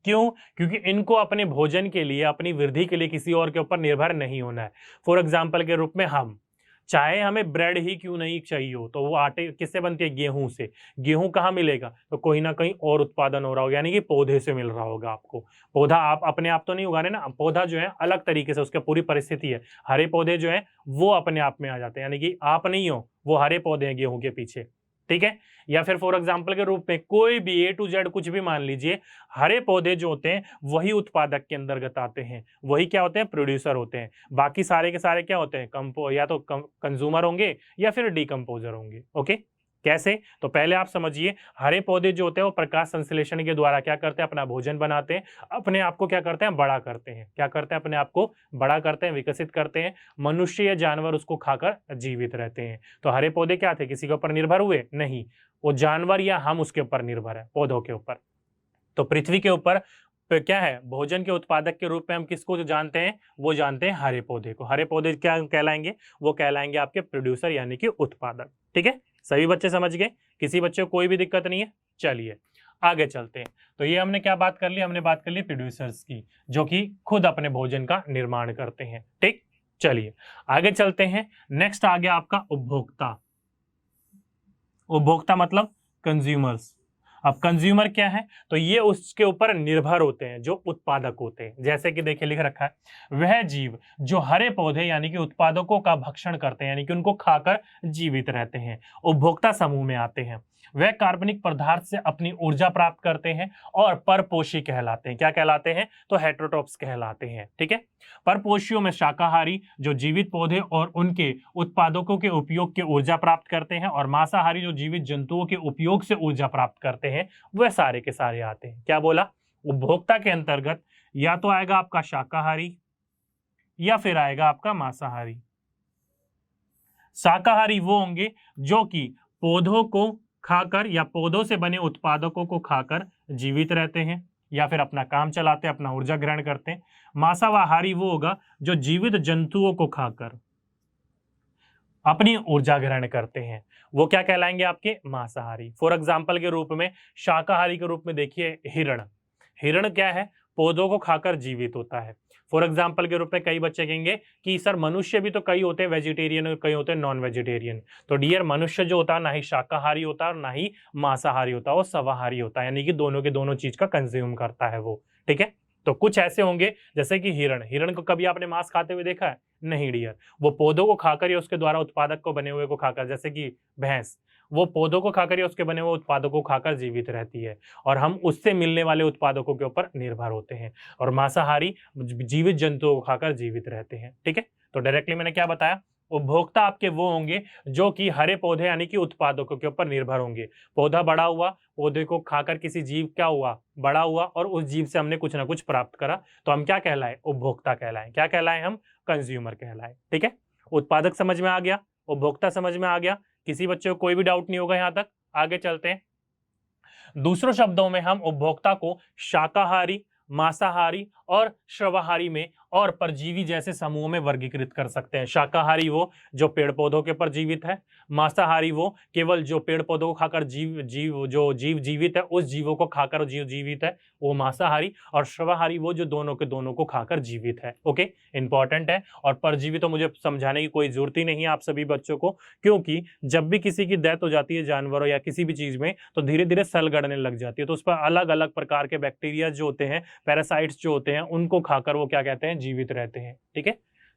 [SPEAKER 1] क्यों? क्योंकि इनको अपने भोजन के लिए, अपनी वृद्धि के लिए किसी और के ऊपर निर्भर नहीं होना है। फॉर एग्जाम्पल के रूप में हम, चाहे हमें ब्रेड ही क्यों नहीं चाहिए हो, तो वो आटे किससे बनती है? गेहूं से। गेहूं कहाँ मिलेगा? तो कोई ना कहीं और उत्पादन हो रहा होगा, यानी कि पौधे से मिल रहा होगा आपको। पौधा आप अपने आप तो नहीं उगा रहे ना, पौधा जो है अलग तरीके से, उसकी पूरी परिस्थिति है। हरे पौधे जो है वो अपने आप में आ जाते हैं, यानी कि आप नहीं हो, वो हरे पौधे हैं गेहूं के पीछे। ठीक है, या फिर फॉर एग्जाम्पल के रूप में कोई भी A to Z कुछ भी मान लीजिए, हरे पौधे जो होते हैं वही उत्पादक के अंतर्गत आते हैं, वही क्या होते हैं? प्रोड्यूसर होते हैं। बाकी सारे के सारे क्या होते हैं? या तो कंज्यूमर होंगे या फिर डिकम्पोजर होंगे। ओके, कैसे? तो पहले आप समझिए, हरे पौधे जो होते हैं वो प्रकाश संश्लेषण के द्वारा क्या करते हैं? अपना भोजन बनाते हैं, अपने आप को क्या करते हैं? बड़ा करते हैं। क्या करते हैं? अपने आप को बड़ा करते हैं, विकसित करते हैं। मनुष्य या जानवर उसको खाकर जीवित रहते हैं। तो हरे पौधे क्या थे? किसी के ऊपर निर्भर हुए? नहीं, वो जानवर या हम उसके ऊपर निर्भर है, पौधों के ऊपर। तो पृथ्वी के ऊपर क्या है? भोजन के उत्पादक के रूप में हम किसको जो जानते हैं? वो जानते हैं हरे पौधे को। हरे पौधे क्या कहलाएंगे? वो कहलाएंगे आपके प्रोड्यूसर, यानी कि उत्पादक। ठीक है, सभी बच्चे समझ गए? किसी बच्चे को कोई भी दिक्कत नहीं है? चलिए आगे चलते हैं। तो ये हमने क्या बात कर ली? हमने बात कर ली प्रोड्यूसर्स की, जो कि खुद अपने भोजन का निर्माण करते हैं। ठीक, चलिए आगे चलते हैं। नेक्स्ट आ गया आपका उपभोक्ता। उपभोक्ता मतलब कंज्यूमर्स। अब कंज्यूमर क्या है? तो ये उसके ऊपर निर्भर होते हैं जो उत्पादक होते हैं। जैसे कि देखिए लिख रखा है, वह जीव जो हरे पौधे यानी कि उत्पादकों का भक्षण करते हैं, यानी कि उनको खाकर जीवित रहते हैं, उपभोक्ता समूह में आते हैं। वह कार्बनिक पदार्थ से अपनी ऊर्जा प्राप्त करते हैं और परपोषी कहलाते हैं। क्या कहलाते हैं? तो हेटेरोट्रॉप्स कहलाते हैं। ठीक है, परपोषियों में शाकाहारी जो जीवित पौधे और उनके उत्पादकों के उपयोग के ऊर्जा प्राप्त करते हैं, और मांसाहारी जो जीवित जंतुओं के उपयोग से ऊर्जा प्राप्त करते हैं, वह सारे के सारे आते हैं। क्या बोला? उपभोक्ता के अंतर्गत या तो आएगा आपका शाकाहारी या फिर आएगा आपका मांसाहारी। शाकाहारी वो होंगे जो कि पौधों को खाकर या पौधों से बने उत्पादकों को खाकर जीवित रहते हैं या फिर अपना काम चलाते हैं, अपना ऊर्जा ग्रहण करते हैं। मांसाहारी वो होगा जो जीवित जंतुओं को खाकर अपनी ऊर्जा ग्रहण करते हैं, वो क्या कहलाएंगे? आपके मांसाहारी। फॉर एग्जाम्पल के रूप में शाकाहारी के रूप में देखिए हिरण। हिरण क्या है? पौधों को खाकर जीवित होता है। फॉर एग्जाम्पल के रूप में कई बच्चे कहेंगे कि सर मनुष्य भी तो कई होते हैं वेजिटेरियन और कई होते हैं नॉन वेजिटेरियन। तो डियर, मनुष्य जो होता है ना ही शाकाहारी होता है और ना ही मांसाहारी होता है, वो सर्वाहारी होता है, यानी कि दोनों के दोनों चीज का कंज्यूम करता है वो। ठीक है, तो कुछ ऐसे होंगे जैसे कि हिरण। हिरण को कभी आपने मांस खाते हुए देखा है? नहीं डियर, वो पौधों को खाकर या उसके द्वारा उत्पादक को बने हुए को खाकर, जैसे कि भैंस, वो पौधों को खाकर या उसके बने हुए उत्पादकों को खाकर जीवित रहती है, और हम उससे मिलने वाले उत्पादकों के ऊपर निर्भर होते हैं। और मांसाहारी जीवित जंतुओं को खाकर जीवित रहते हैं। ठीक है, तो डायरेक्टली मैंने क्या बताया? उपभोक्ता आपके वो होंगे जो कि हरे पौधे यानी कि उत्पादकों के ऊपर निर्भर होंगे। पौधा बड़ा हुआ, पौधे को खाकर किसी जीव क्या हुआ? बड़ा हुआ, और उस जीव से हमने कुछ ना कुछ प्राप्त करा, तो हम क्या कहलाए? उपभोक्ता कहलाए। क्या कहलाए हम? कंज्यूमर कहलाए। ठीक है, उत्पादक समझ में आ गया, उपभोक्ता समझ में आ गया। किसी बच्चे को कोई भी डाउट नहीं होगा यहां तक? आगे चलते हैं। दूसरों शब्दों में हम उपभोक्ता को शाकाहारी, मांसाहारी और सर्वाहारी में और परजीवी जैसे समूहों में वर्गीकृत कर सकते हैं। शाकाहारी वो जो पेड़ पौधों के ऊपर जीवित है, मांसाहारी वो केवल जो पेड़ पौधों को खाकर जीव जीवित है, उस जीवों को खाकर जीव जीवित है, वो मांसाहारी, और श्रवाहारी वो जो दोनों के दोनों को खाकर जीवित है। ओके, इंपॉर्टेंट है। और परजीवी तो मुझे समझाने की कोई जरूरत ही नहीं है आप सभी बच्चों को, क्योंकि जब भी किसी की डेथ हो जाती है जानवरों या किसी भी चीज में, तो धीरे धीरे सेल गड़ने लग जाती है, तो उस पर अलग अलग प्रकार के बैक्टीरिया जो होते हैं, पैरासाइट्स जो होते हैं, उनको खाकर वो क्या कहते हैं, जीवित रहते हैं। ठीक है,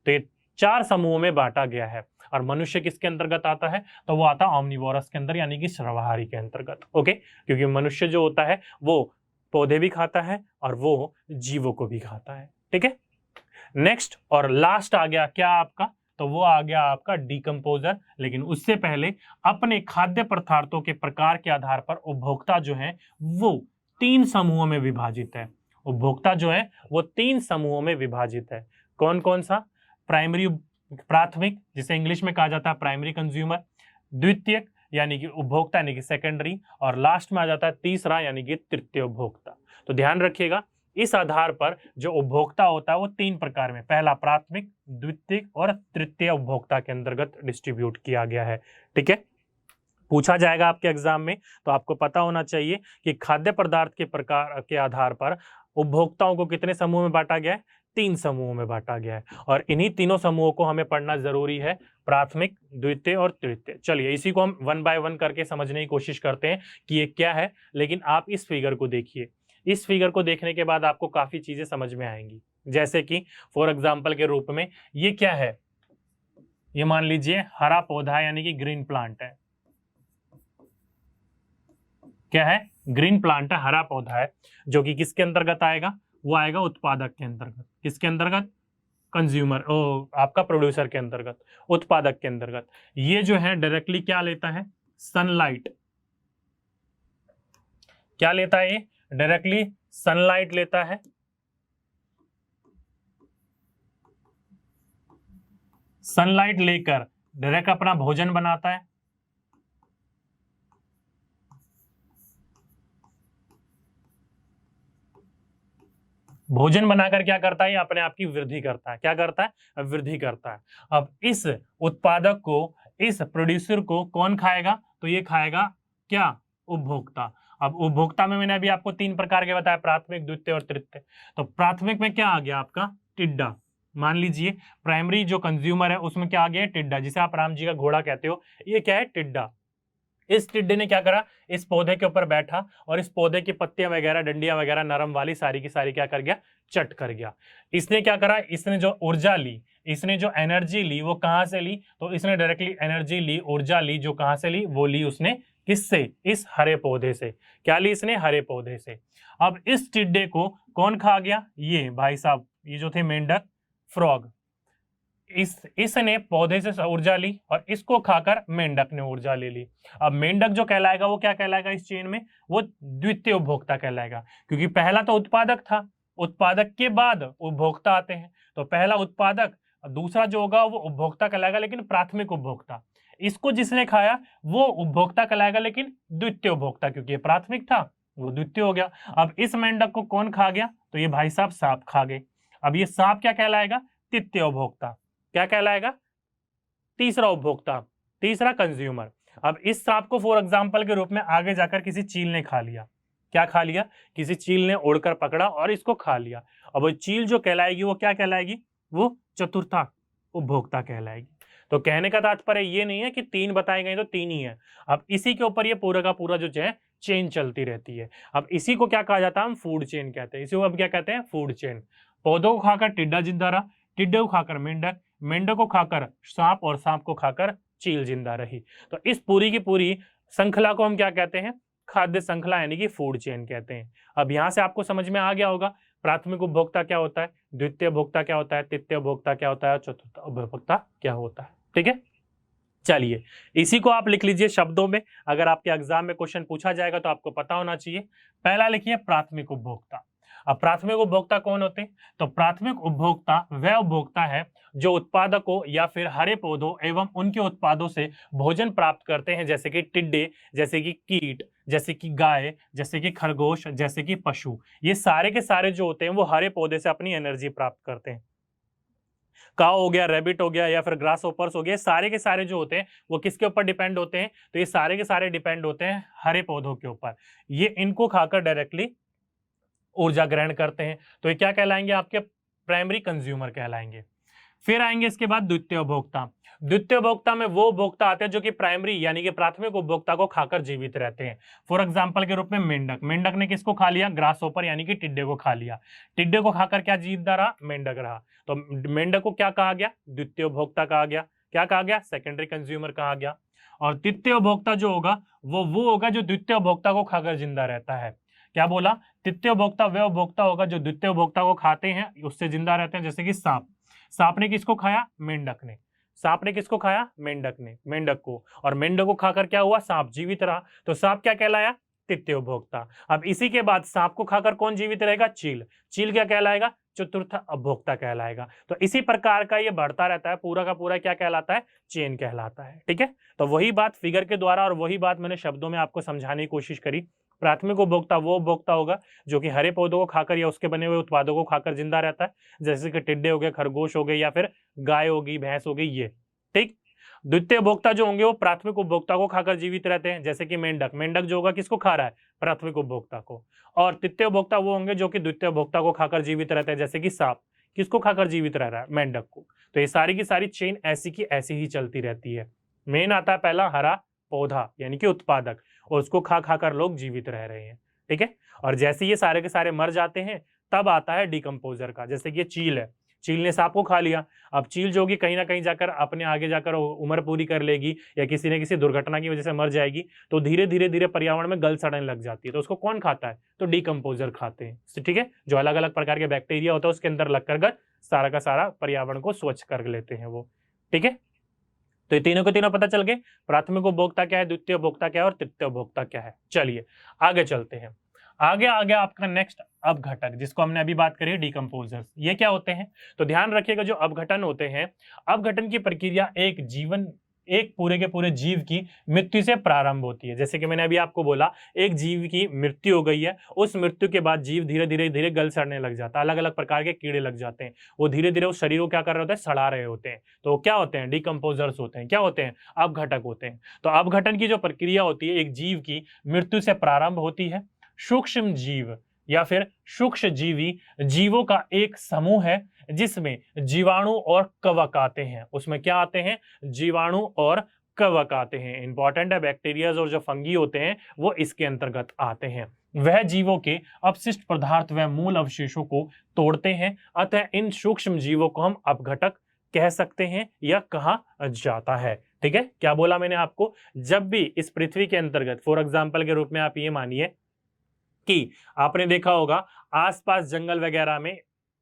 [SPEAKER 1] तो ये 4 समूहों में बांटा गया है। और मनुष्य किसके अंतर्गत आता है, तो वो आता है ऑमनिवोरस के अंदर, यानी कि सर्वाहारी के अंतर्गत। ओके, क्योंकि मनुष्य जो होता है वो पौधे भी खाता है और वो जीवों को भी खाता है। ठीक है, नेक्स्ट और लास्ट आ गया क्या आपका, तो वो आ गया आपका डिकम्पोजर। लेकिन उससे पहले अपने खाद्य पदार्थों के प्रकार के आधार पर उपभोक्ता जो है वो 3 समूहों में विभाजित है। उपभोक्ता जो है वो 3 समूहों में विभाजित है। कौन कौन सा, प्राइमरी प्राथमिक, जिसे इंग्लिश में कहा जाता है प्राइमरी कंज्यूमर, द्वितीयक यानी कि उपभोक्ता यानी कि सेकेंडरी, और लास्ट में आ जाता है तीसरा यानी कि तृतीय उपभोक्ता। तो ध्यान रखिएगा, इस आधार पर जो उपभोक्ता होता है वो 3 प्रकार में, पहला प्राथमिक, द्वितीयक और तृतीय उपभोक्ता के अंतर्गत डिस्ट्रीब्यूट किया गया है। ठीक है, पूछा जाएगा आपके एग्जाम में, तो आपको पता होना चाहिए कि खाद्य पदार्थ के प्रकार के आधार पर उपभोक्ताओं को कितने समूह में बांटा गया है, 3 समूहों में बांटा गया है। और इन्हीं तीनों समूहों को हमें पढ़ना जरूरी है, प्राथमिक, द्वितीय और तृतीय। चलिए इसी को हम 1 बाय 1 करके समझने की कोशिश करते हैं कि ये क्या है। लेकिन आप इस फिगर को देखिए, इस फिगर को देखने के बाद आपको काफी चीजें समझ में आएंगी। जैसे कि फॉर एग्जाम्पल के रूप में ये क्या है, ये मान लीजिए हरा पौधा यानी कि ग्रीन प्लांट है। क्या है, ग्रीन प्लांट है, हरा पौधा है, जो कि किसके अंतर्गत आएगा, वो आएगा उत्पादक के अंतर्गत। किसके अंतर्गत, कंज्यूमर, आपका प्रोड्यूसर के अंतर्गत, उत्पादक के अंतर्गत। ये जो है डायरेक्टली क्या लेता है, सनलाइट। क्या लेता है ये, डायरेक्टली सनलाइट लेता है। सनलाइट लेकर डायरेक्ट अपना भोजन बनाता है। भोजन बनाकर क्या करता है, अपने आप की वृद्धि करता है। क्या करता है, वृद्धि करता है। अब इस उत्पादक को, इस प्रोड्यूसर को कौन खाएगा, तो ये खाएगा क्या, उपभोक्ता। अब उपभोक्ता में मैंने अभी आपको 3 प्रकार के बताया, प्राथमिक, द्वितीय और तृतीय। तो प्राथमिक में क्या आ गया आपका, टिड्डा। मान लीजिए प्राइमरी जो कंज्यूमर है उसमें क्या आ गया, टिड्डा, जिसे आप राम जी का घोड़ा कहते हो, ये क्या है, टिड्डा। इस टिड्डे ने क्या करा, इस पौधे के ऊपर बैठा और इस पौधे की पत्तियां वगैरह, डंडियां वगैरह नरम वाली सारी की सारी क्या कर गया, चट कर गया। इसने क्या करा, इसने जो ऊर्जा ली, इसने जो एनर्जी ली, वो कहां से ली, तो इसने डायरेक्टली एनर्जी ली, ऊर्जा ली, जो कहां से ली, वो ली उसने किससे, इस हरे पौधे से। क्या ली इसने, हरे पौधे से। अब इस टिड्डे को कौन खा गया, ये भाई साहब, ये जो थे मेंढक, फ्रॉग। इसने पौधे से ऊर्जा ली और इसको खाकर मेंढक ने ऊर्जा ले ली। अब मेंढक जो कहलाएगा वो क्या कहलाएगा इस चेन में, वो द्वितीय उपभोक्ता कहलाएगा, क्योंकि पहला तो उत्पादक था, उत्पादक के बाद उपभोक्ता आते हैं, तो पहला उत्पादक, दूसरा जो होगा वो उपभोक्ता कहलाएगा, लेकिन प्राथमिक उपभोक्ता। इसको जिसने खाया वो उपभोक्ता कहलाएगा, लेकिन द्वितीय उपभोक्ता, क्योंकि ये प्राथमिक था वो द्वितीय हो गया। अब इस मेंढक को कौन खा गया, तो ये भाई साहब सांप खा गए। अब ये सांप क्या कहलाएगा, तृतीय उपभोक्ता। क्या कहलाएगा, तीसरा उपभोक्ता, तीसरा कंज्यूमर। अब इस सांप को फॉर एग्जांपल के रूप में आगे जाकर किसी चील ने खा लिया। क्या खा लिया, किसी चील ने उड़कर पकड़ा और इसको खा लिया। अब वो चील जो कहलाएगी वो क्या कहलाएगी, वो चतुर्था उपभोक्ता कहलाएगी। तो कहने का तात्पर्य ये नहीं है कि 3 बताए गए तो 3 ही है। अब इसी के ऊपर ये पूरा का पूरा जो है चेन चलती रहती है। अब इसी को क्या कहा जाता है, हम फूड चेन कहते हैं। इसी को अब क्या कहते हैं, फूड चेन। पौधों को खाकर टिड्डा जिंदा रहा, टिड्डे को खाकर मेंढक, मेंढक को खाकर सांप और सांप को खाकर चील जिंदा रही। तो इस पूरी की पूरी श्रृंखला को हम क्या कहते हैं, खाद्य श्रृंखला यानी कि फूड चेन कहते हैं। अब यहां से आपको समझ में आ गया होगा प्राथमिक उपभोक्ता क्या होता है, द्वितीय उपभोक्ता क्या होता है, तृतीय उपभोक्ता क्या होता है, चतुर्थ उपभोक्ता क्या होता है। ठीक है, चलिए इसी को आप लिख लीजिए शब्दों में, अगर आपके एग्जाम में क्वेश्चन पूछा जाएगा तो आपको पता होना चाहिए। पहला लिखिए प्राथमिक उपभोक्ता। अब प्राथमिक उपभोक्ता कौन होते हैं, तो प्राथमिक उपभोक्ता वह उपभोक्ता है जो उत्पादकों या फिर हरे पौधों एवं उनके उत्पादों से भोजन प्राप्त करते हैं, जैसे कि टिड्डे, जैसे कि कीट, जैसे कि गाय, जैसे कि खरगोश, जैसे कि पशु। ये सारे के सारे जो होते हैं वो हरे पौधे से अपनी एनर्जी प्राप्त करते हैं। काऊ हो गया, रैबिट हो गया या फिर ग्रास होपर्स हो गया, सारे के सारे जो होते हैं वो किसके ऊपर डिपेंड होते हैं? तो ये सारे के सारे डिपेंड होते हैं हरे पौधों के ऊपर। ये इनको खाकर डायरेक्टली ऊर्जा ग्रहण करते हैं, तो ये क्या कहलाएंगे? आपके प्राइमरी कंज्यूमर कहलाएंगे। फिर आएंगे इसके बाद द्वितीय उपभोक्ता। द्वितीय उपभोक्ता में वो उपभोक्ता आते हैं जो कि प्राइमरी यानी कि प्राथमिक उपभोक्ता को खाकर जीवित रहते हैं। फॉर एग्जांपल के रूप में मेंढक, मेंढक ने किसको खा लिया? ग्रास होपर यानी कि टिड्डे को खा लिया। टिड्डे को खाकर क्या जिंदा रहा? मेंढक रहा। तो मेंढक को क्या कहा गया? द्वितीय उपभोक्ता कहा गया। क्या कहा गया? सेकेंडरी कंज्यूमर कहा गया। और तृतीय उपभोक्ता जो होगा वो होगा जो द्वितीय उपभोक्ता को खाकर जिंदा रहता है। क्या बोला? तृतीय उपभोक्ता वह उपभोक्ता होगा जो द्वितीय उपभोक्ता को खाते हैं, उससे जिंदा रहते हैं। जैसे कि सांप, सांप ने किसको खाया? मेंढक ने। सांप ने किसको खाया? मेंढक ने, मेंढक को। और मेंढक को खाकर क्या हुआ? सांप जीवित रहा। तो सांप क्या कहलाया? तृतीय उपभोक्ता। अब इसी के बाद सांप को खाकर कौन जीवित रहेगा? चील। चील क्या कहलाएगा? चतुर्थ उपभोक्ता कहलाएगा। तो इसी प्रकार का ये बढ़ता रहता है, पूरा का पूरा क्या कहलाता है? चेन कहलाता है। ठीक है, तो वही बात फिगर के द्वारा और वही बात मैंने शब्दों में आपको समझाने की कोशिश करी। प्राथमिक उपभोक्ता वो उपभोक्ता होगा जो कि हरे पौधों को खाकर या उसके बने हुए उत्पादों को खाकर जिंदा रहता है, जैसे कि टिड्डे हो गए, खरगोश हो गए या फिर गाय होगी, भैंस हो गई, ये। ठीक। द्वितीय उपभोक्ता जो होंगे वो प्राथमिक उपभोक्ता को खाकर जीवित रहते हैं, जैसे कि मेंढक, मेंढक जो होगा किसको खा रहा है? प्राथमिक उपभोक्ता को। और तृतीय उपभोक्ता वो होंगे जो कि द्वितीय उपभोक्ता को खाकर जीवित रहते हैं, जैसे कि सांप किसको खाकर जीवित रह रहा है? मेंढक को। तो ये सारी की सारी चेन ऐसी की ऐसी ही चलती रहती है। मेन आता है पहला हरा पौधा यानी कि उत्पादक, और उसको खा खाकर लोग जीवित रह रहे हैं। ठीक है, और जैसे ये सारे के सारे मर जाते हैं तब आता है डिकम्पोजर का। जैसे कि ये चील है, चील ने सांप को खा लिया। अब चील जो होगी कहीं ना कहीं जाकर अपने आगे जाकर उम्र पूरी कर लेगी या किसी न किसी दुर्घटना की वजह से मर जाएगी, तो धीरे धीरे धीरे पर्यावरण में गल सड़ने लग जाती है। तो उसको कौन खाता है? तो डिकम्पोजर खाते हैं। ठीक है, जो अलग अलग प्रकार के बैक्टीरिया होता है उसके अंदर लग कर सारा का सारा पर्यावरण को स्वच्छ कर लेते हैं वो। ठीक है, तो ये तीनों के तीनों पता चल गए, प्राथमिक उपभोक्ता क्या है, द्वितीय उपभोक्ता क्या है और तृतीय उपभोक्ता क्या है। चलिए आगे चलते हैं। आगे आगे आपका नेक्स्ट अपघटक, जिसको हमने अभी बात करी डिकम्पोजर्स। ये क्या होते हैं? तो ध्यान रखिएगा, जो अपघटन होते हैं, अपघटन की प्रक्रिया एक पूरे के पूरे जीव की मृत्यु से प्रारंभ होती है। जैसे कि मैंने अभी आपको बोला, एक जीव की मृत्यु हो गई है, उस मृत्यु के बाद जीव धीरे धीरे धीरे गल सड़ने लग जाता है, अलग अलग प्रकार के कीड़े लग जाते हैं, वो धीरे धीरे उस शरीर को क्या कर रहे होते हैं? सड़ा रहे होते हैं। तो क्या होते हैं? डिकम्पोजर्स होते हैं। क्या होते हैं? अपघटक होते हैं। तो अपघटन की जो प्रक्रिया होती है एक जीव की मृत्यु से प्रारंभ होती है। सूक्ष्म जीव या फिर सूक्ष्म जीवी जीवों का एक समूह है जिसमें जीवाणु और कवक आते हैं। उसमें क्या आते हैं? जीवाणु और कवक आते हैं। इंपॉर्टेंट है, बैक्टीरिया और जो फंगी होते हैं वो इसके अंतर्गत आते हैं। वह जीवों के अपशिष्ट पदार्थ व मूल अवशेषों को तोड़ते हैं, अतः इन सूक्ष्म जीवों को हम अपघटक कह सकते हैं या कहा जाता है। ठीक है, क्या बोला मैंने आपको? जब भी इस पृथ्वी के अंतर्गत, फॉर एग्जाम्पल के रूप में आप ये मानिए कि आपने देखा होगा आसपास जंगल वगैरह में,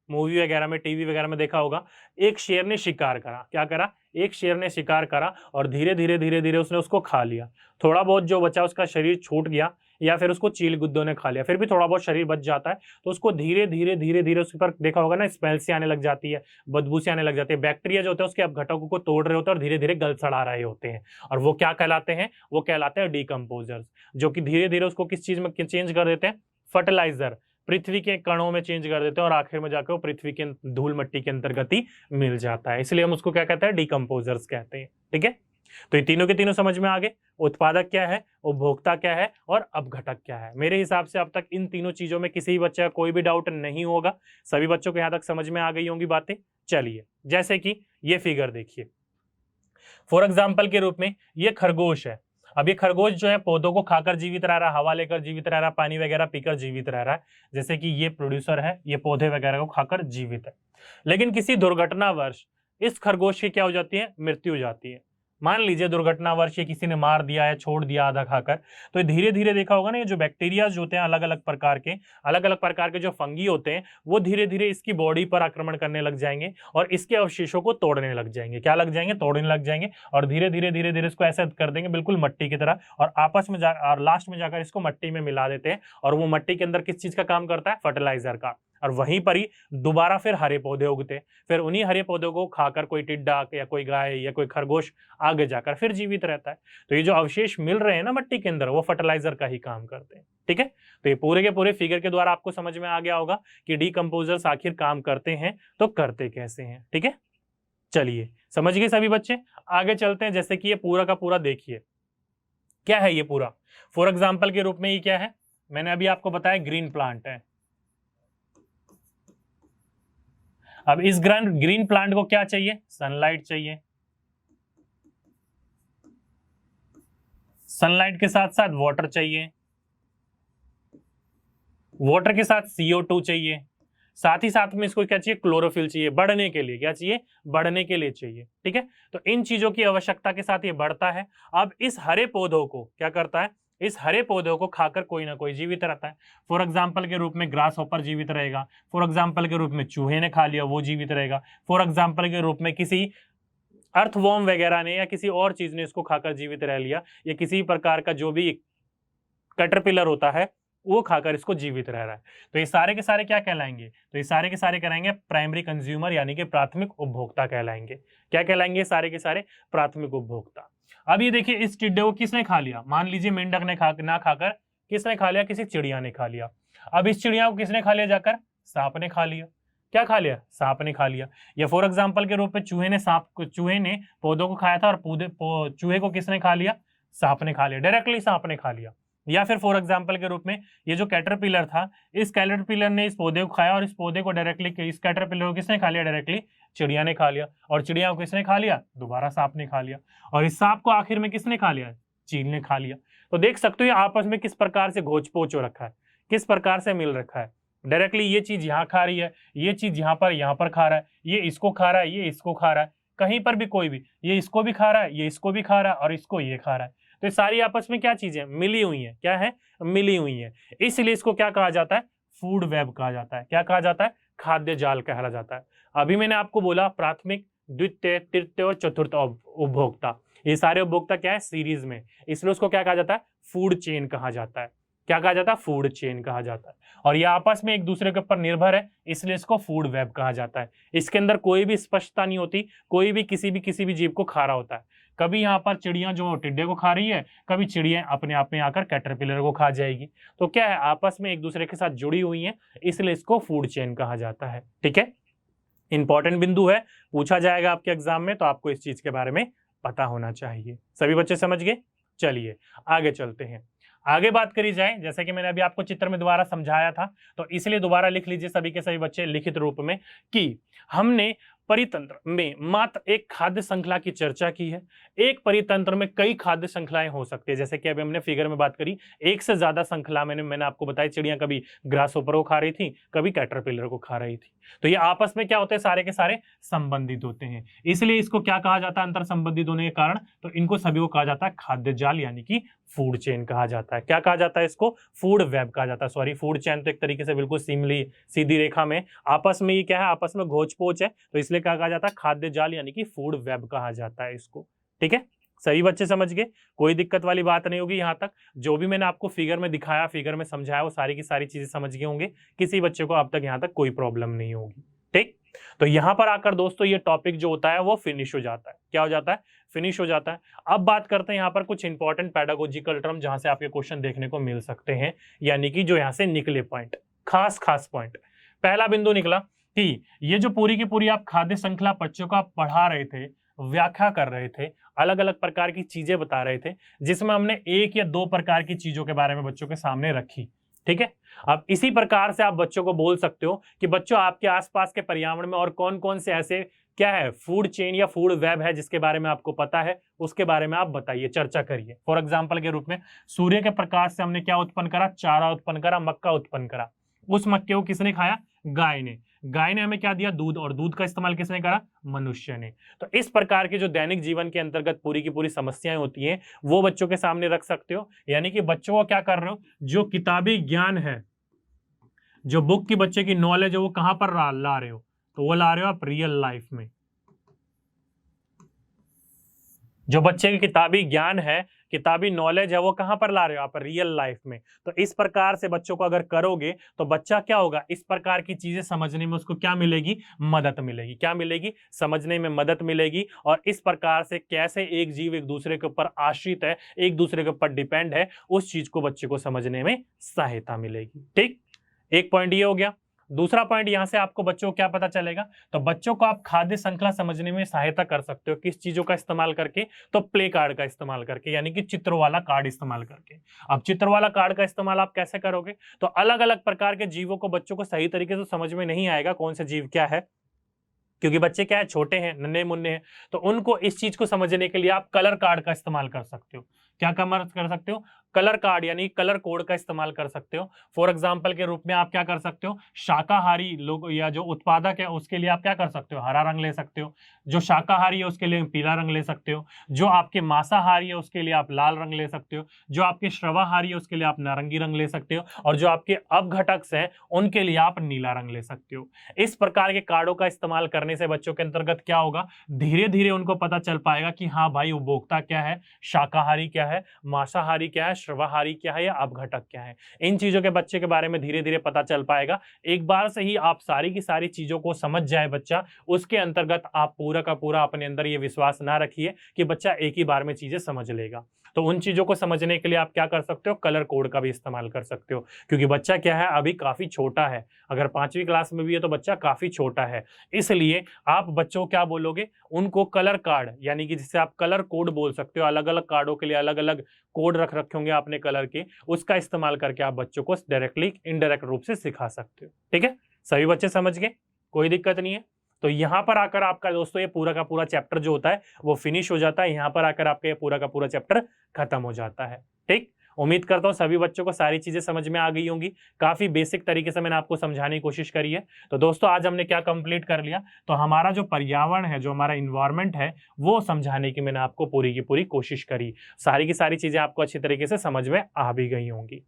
[SPEAKER 1] मूवी वगैरह में, टीवी वगैरह में देखा होगा, एक शेर ने शिकार करा। क्या करा? एक शेर ने शिकार करा और धीरे धीरे धीरे धीरे उसने उसको खा लिया। थोड़ा बहुत जो बचा उसका शरीर छूट गया या फिर उसको चील गुद्दों ने खा लिया, फिर भी थोड़ा बहुत शरीर बच जाता है, तो उसको धीरे धीरे धीरे धीरे उसके पर देखा होगा ना, स्मेल सी आने लग जाती है, बदबू सी आने लग जाती है। बैक्टीरिया जो होते हैं उसके अपघटकों को तोड़ रहे होते हैं और धीरे धीरे गल सड़ा रहे होते हैं, और वो क्या कहलाते हैं? वो कहलाते हैं डिकम्पोजर्स, जो कि धीरे धीरे उसको किस चीज में चेंज कर देते हैं? फर्टिलाइजर, पृथ्वी के कणों में चेंज कर देते हैं और आखिर में जाकर वो पृथ्वी के धूल मिट्टी के अंतर्गत ही मिल जाता है। इसलिए हम उसको क्या कहते हैं? डिकम्पोजर्स कहते हैं। ठीक है, तो ये तीनों के तीनों समझ में आ गए। उत्पादक क्या है, उपभोक्ता क्या है और अपघटक क्या है। मेरे हिसाब से अब तक इन तीनों चीजों में किसी भी बच्चे का कोई भी डाउट नहीं होगा, सभी बच्चों को यहाँ तक समझ में आ गई होंगी बातें। चलिए, जैसे कि ये फिगर देखिए, फॉर एग्जाम्पल के रूप में ये खरगोश है। अब ये खरगोश जो है पौधों को खाकर जीवित रह रहा है, हवा लेकर जीवित रह रहा है, पानी वगैरह पीकर जीवित रह रहा है। जैसे कि ये प्रोड्यूसर है, ये पौधे वगैरह को खाकर जीवित है। लेकिन किसी दुर्घटनावश इस खरगोश की क्या हो जाती है? मृत्यु हो जाती है। मान लीजिए दुर्घटनावश ये किसी ने मार दिया है, छोड़ दिया आधा खाकर, तो धीरे धीरे देखा होगा ना, ये जो बैक्टीरिया होते हैं अलग अलग प्रकार के जो फंगी होते हैं, वो धीरे धीरे इसकी बॉडी पर आक्रमण करने लग जाएंगे और इसके अवशेषों को तोड़ने लग जाएंगे। क्या लग जाएंगे? तोड़ने लग जाएंगे, और धीरे धीरे धीरे धीरे इसको ऐसा कर देंगे बिल्कुल मट्टी की तरह, और आपस में और लास्ट में जाकर इसको मट्टी में मिला देते हैं। और वो मट्टी के अंदर किस चीज का काम करता है? फर्टिलाइजर का। और वहीं पर ही दोबारा फिर हरे पौधे उगते हैं, फिर उन्हीं हरे पौधों को खाकर कोई टिड्डा या कोई गाय या कोई खरगोश आगे जाकर फिर जीवित रहता है। तो ये जो अवशेष मिल रहे हैं ना मट्टी के अंदर, वो फर्टिलाइजर का ही काम करते हैं। ठीक है, तो ये पूरे के पूरे फिगर के द्वारा आपको समझ में आ गया होगा कि डिकम्पोजर्स आखिर काम करते हैं तो करते कैसे हैं। ठीक है, चलिए समझ गए सभी बच्चे। आगे चलते हैं, जैसे कि ये पूरा का पूरा देखिए क्या है ये पूरा। फॉर एग्जाम्पल के रूप में ये क्या है, मैंने अभी आपको बताया ग्रीन प्लांट है। अब इस ग्रीन प्लांट को क्या चाहिए, सनलाइट चाहिए। सनलाइट के साथ साथ वाटर चाहिए, वाटर के साथ CO2 चाहिए, साथ ही साथ में इसको क्या चाहिए, क्लोरोफिल चाहिए, बढ़ने के लिए। क्या चाहिए, बढ़ने के लिए चाहिए। ठीक है, तो इन चीजों की आवश्यकता के साथ ये बढ़ता है। अब इस हरे पौधों को क्या करता है, इस हरे पौधों को खाकर कोई ना कोई जीवित रहता है। फॉर एग्जाम्पल के रूप में ग्रास हॉपर जीवित रहेगा, फॉर एग्जाम्पल के रूप में चूहे ने खा लिया वो जीवित रहेगा, फॉर एग्जाम्पल के रूप में किसी अर्थवॉर्म वगैरह ने या किसी और चीज ने इसको खाकर जीवित रह लिया, या किसी प्रकार का जो भी कैटरपिलर होता है वो खाकर इसको जीवित रह रहा है। तो ये सारे के सारे क्या कहलाएंगे, तो ये सारे के सारे कहलाएंगे प्राइमरी कंज्यूमर, यानी कि प्राथमिक उपभोक्ता कहलाएंगे। क्या कहलाएंगे, सारे के सारे प्राथमिक उपभोक्ता। अब ये देखिए, इस टिड्डे को किसने खा लिया, मान लीजिए मेंढक ने ना खाकर किसने खा लिया, किसी चिड़िया ने खा लिया। अब इस चिड़िया को किसने खा लिया, जाकर सांप ने खा लिया। क्या खा लिया, सांप ने खा लिया। या फॉर एग्जाम्पल के रूप में चूहे ने पौधों को खाया था, और चूहे को किसने खा लिया, सांप ने खा लिया, डायरेक्टली सांप ने खा लिया। या फिर फॉर एग्जाम्पल के रूप में ये जो कैटरपिलर था, इस कैटरपिलर ने इस पौधे को खाया, और इस पौधे को डायरेक्टली, इस कैटरपिलर को किसने खा लिया, डायरेक्टली चिड़िया ने खा लिया। और चिड़िया को किसने खा लिया, दोबारा सांप ने खा लिया। और इस सांप को आखिर में किसने खा लिया, चील ने खा लिया। तो देख सकते हो ये आपस में किस प्रकार से घोच पोच हो रखा है, किस प्रकार से मिल रखा है। डायरेक्टली ये चीज यहाँ खा रही है, ये चीज यहाँ पर खा रहा है, ये इसको खा रहा है, ये इसको खा रहा है, कहीं पर भी कोई भी, ये इसको भी खा रहा है, ये इसको भी खा रहा है, और इसको ये खा रहा है। तो ये सारी आपस में क्या चीजें मिली हुई है, क्या है, मिली हुई है। इसलिए इसको क्या कहा जाता है, फूड वेब कहा जाता है। क्या कहा जाता है, खाद्य जाल कहा जाता है। अभी मैंने आपको बोला प्राथमिक, द्वितीय, तृतीय और चतुर्थ उपभोक्ता, ये सारे उपभोक्ता क्या है, सीरीज में, इसलिए उसको क्या कहा जाता है, फूड चेन कहा जाता है। क्या कहा जाता है, फूड चेन कहा जाता है। और ये आपस में एक दूसरे के ऊपर निर्भर है, इसलिए इसको फूड वेब कहा जाता है। इसके अंदर कोई भी स्पष्टता नहीं होती, कोई भी किसी भी जीव को खा रहा होता है। कभी यहाँ पर चिड़िया जो टिड्डे को खा रही है, कभी चिड़िया अपने आप में आकर कैटरपिलर को खा जाएगी। तो क्या है, आपस में एक दूसरे के साथ जुड़ी हुई है, इसलिए इसको फूड चेन कहा जाता है। ठीक है, इंपॉर्टेंट बिंदु है, पूछा जाएगा आपके एग्जाम में, तो आपको इस चीज के बारे में पता होना चाहिए। सभी बच्चे समझ गए। चलिए आगे चलते हैं। आगे बात करी जाए, जैसे कि मैंने अभी आपको चित्र में दोबारा समझाया था, तो इसलिए दोबारा लिख लीजिए सभी के सभी बच्चे लिखित रूप में कि हमने परितंत्र में मात्र एक खाद्य श्रृंखला की चर्चा की है। एक परितंत्र में कई खाद्य श्रृंखलाएं हो सकती है, जैसे कि अभी हमने फिगर में बात करी, एक से ज्यादा श्रृंखला मैंने आपको बताई। चिड़िया कभी ग्रासहोपर को खा रही थी, कभी कैटरपिलर को खा रही थी। तो ये आपस में क्या होते हैं, सारे के सारे संबंधित होते हैं, इसलिए इसको क्या कहा जाता है, अंतर संबंधित होने के कारण तो इनको सभी को कहा जाता है खाद्य जाल, यानी कि फूड चेन कहा जाता है। क्या कहा जाता है, इसको फूड वेब कहा जाता है। सॉरी, फूड चेन तो एक तरीके से बिल्कुल सीधी रेखा में आपस में ये क्या है, आपस में घोच पोच है, तो इसलिए क्या कहा जाता है, खाद्य जाल, यानी कि फूड वेब कहा जाता है इसको। ठीक है, सही बच्चे समझ गए, कोई दिक्कत वाली बात नहीं होगी। यहाँ तक जो भी मैंने आपको फिगर में दिखाया, फिगर में समझाया, वो सारी की सारी चीजें समझ गए होंगे, किसी बच्चे को अब तक यहाँ तक कोई प्रॉब्लम नहीं होगी। ठीक, तो यहां पर आकर दोस्तों ये टॉपिक जो होता है वो फिनिश हो जाता है। क्या हो जाता है, फिनिश हो जाता है। अब बात करते हैं यहाँ पर कुछ इंपॉर्टेंट पैडागोजिकल टर्म, जहां से आपके क्वेश्चन देखने को मिल सकते हैं, यानी कि जो यहाँ से निकले पॉइंट, खास पॉइंट। पहला बिंदु निकला कि ये जो पूरी की पूरी आप खाद्य श्रृंखला बच्चों को आप पढ़ा रहे थे, व्याख्या कर रहे थे, अलग अलग प्रकार की चीजें बता रहे थे, जिसमें हमने एक या दो प्रकार की चीजों के बारे में बच्चों के सामने रखी। ठीक है, अब इसी प्रकार से आप बच्चों को बोल सकते हो कि बच्चों आपके आसपास के पर्यावरण में और कौन कौन से ऐसे क्या है, फूड चेन या फूड वेब है जिसके बारे में आपको पता है, उसके बारे में आप बताइए, चर्चा करिए। फॉर एग्जांपल के रूप में सूर्य के प्रकाश से हमने क्या उत्पन्न करा, चारा उत्पन्न करा, मक्का उत्पन्न करा। उस मक्के को किसने खाया, गाय ने। गाय ने हमें क्या दिया, दूध, और दूध का इस्तेमाल किसने करा, मनुष्य ने। तो इस प्रकार के जो दैनिक जीवन के अंतर्गत पूरी की पूरी समस्याएं होती हैं, वो बच्चों के सामने रख सकते हो। यानी कि बच्चों को क्या कर रहे हो, जो किताबी ज्ञान है, जो बुक की बच्चे की नॉलेज है, वो कहां पर ला रहे हो, तो वो ला रहे हो आप रियल लाइफ में। जो बच्चे की किताबी ज्ञान है, किताबी नॉलेज है, वो कहां पर ला रहे हो आप, रियल लाइफ में। तो इस प्रकार से बच्चों को अगर करोगे तो बच्चा क्या होगा, इस प्रकार की चीजें समझने में उसको क्या मिलेगी, मदद मिलेगी। क्या मिलेगी, समझने में मदद मिलेगी। और इस प्रकार से कैसे एक जीव एक दूसरे के ऊपर आश्रित है, एक दूसरे के ऊपर डिपेंड है, उस चीज को बच्चे को समझने में सहायता मिलेगी। ठीक, एक पॉइंट ये हो गया। दूसरा पॉइंट यहां से आपको बच्चों को क्या पता चलेगा, तो बच्चों को आप खाद्य श्रृंखला समझने में सहायता कर सकते हो किस चीजों का इस्तेमाल करके, तो प्ले कार्ड का इस्तेमाल करके, यानी कि चित्रों वाला कार्ड इस्तेमाल करके। अब चित्र वाला कार्ड का इस्तेमाल आप कैसे करोगे, तो अलग अलग प्रकार के जीवों को बच्चों को सही तरीके से समझ में नहीं आएगा कौन सा जीव क्या है, क्योंकि बच्चे क्या है, छोटे हैं, नन्हे मुन्ने हैं, तो उनको इस चीज को समझने के लिए आप कलर कार्ड का इस्तेमाल कर सकते हो। क्या कर सकते हो, कलर कार्ड यानी कलर कोड का इस्तेमाल कर सकते हो। फॉर एग्जांपल के रूप में आप क्या कर सकते हो, शाकाहारी लोग या जो उत्पादक है उसके लिए आप क्या कर सकते हो, हरा रंग ले सकते हो। जो शाकाहारी है उसके लिए पीला रंग ले सकते हो। जो आपके मांसाहारी है उसके लिए आप लाल रंग ले सकते हो। जो आपके श्रवाहारी है उसके लिए आप नारंगी रंग ले सकते हो। और जो आपके अपघटक है उनके लिए आप नीला रंग ले सकते हो। इस प्रकार के कार्डों का इस्तेमाल करने से बच्चों के अंतर्गत क्या होगा, धीरे धीरे उनको पता चल पाएगा कि हाँ भाई उपभोक्ता क्या है, शाकाहारी क्या है, मांसाहारी क्या है, श्रवाहारी क्या है या अपघटक क्या है। इन चीजों के बच्चे के बारे में धीरे धीरे पता चल पाएगा। एक बार से ही आप सारी की सारी चीजों को समझ जाए बच्चा, उसके अंतर्गत आप पूरा का पूरा अपने अंदर ये विश्वास ना रखिए कि बच्चा एक ही बार में चीजें समझ लेगा। तो उन चीजों को समझने के लिए आप क्या कर सकते हो, कलर कोड का भी इस्तेमाल कर सकते हो, क्योंकि बच्चा क्या है, अभी काफी छोटा है। अगर 5वीं क्लास में भी है तो बच्चा काफी छोटा है। इसलिए आप बच्चों को क्या बोलोगे, उनको कलर कार्ड यानी कि जिसे आप कलर कोड बोल सकते हो, अलग अलग कार्डों के लिए अलग अलग कोड रख रखे होंगे आपने कलर के, उसका इस्तेमाल करके आप बच्चों को डायरेक्टली इनडायरेक्ट रूप से सिखा सकते हो। ठीक है, सभी बच्चे समझ गए, कोई दिक्कत नहीं है। तो यहां पर आकर आपका दोस्तों ये पूरा का पूरा चैप्टर जो होता है वो फिनिश हो जाता है। यहां पर आकर आपका ये पूरा का पूरा चैप्टर खत्म हो जाता है। ठीक, उम्मीद करता हूं सभी बच्चों को सारी चीजें समझ में आ गई होंगी। काफी बेसिक तरीके से मैंने आपको समझाने की कोशिश करी है। तो दोस्तों आज हमने क्या कंप्लीट कर लिया, तो हमारा जो पर्यावरण है, जो हमारा इन्वायरमेंट है, वो समझाने की मैंने आपको पूरी की पूरी कोशिश करी। सारी की सारी चीजें आपको अच्छी तरीके से समझ में आ भी गई होंगी।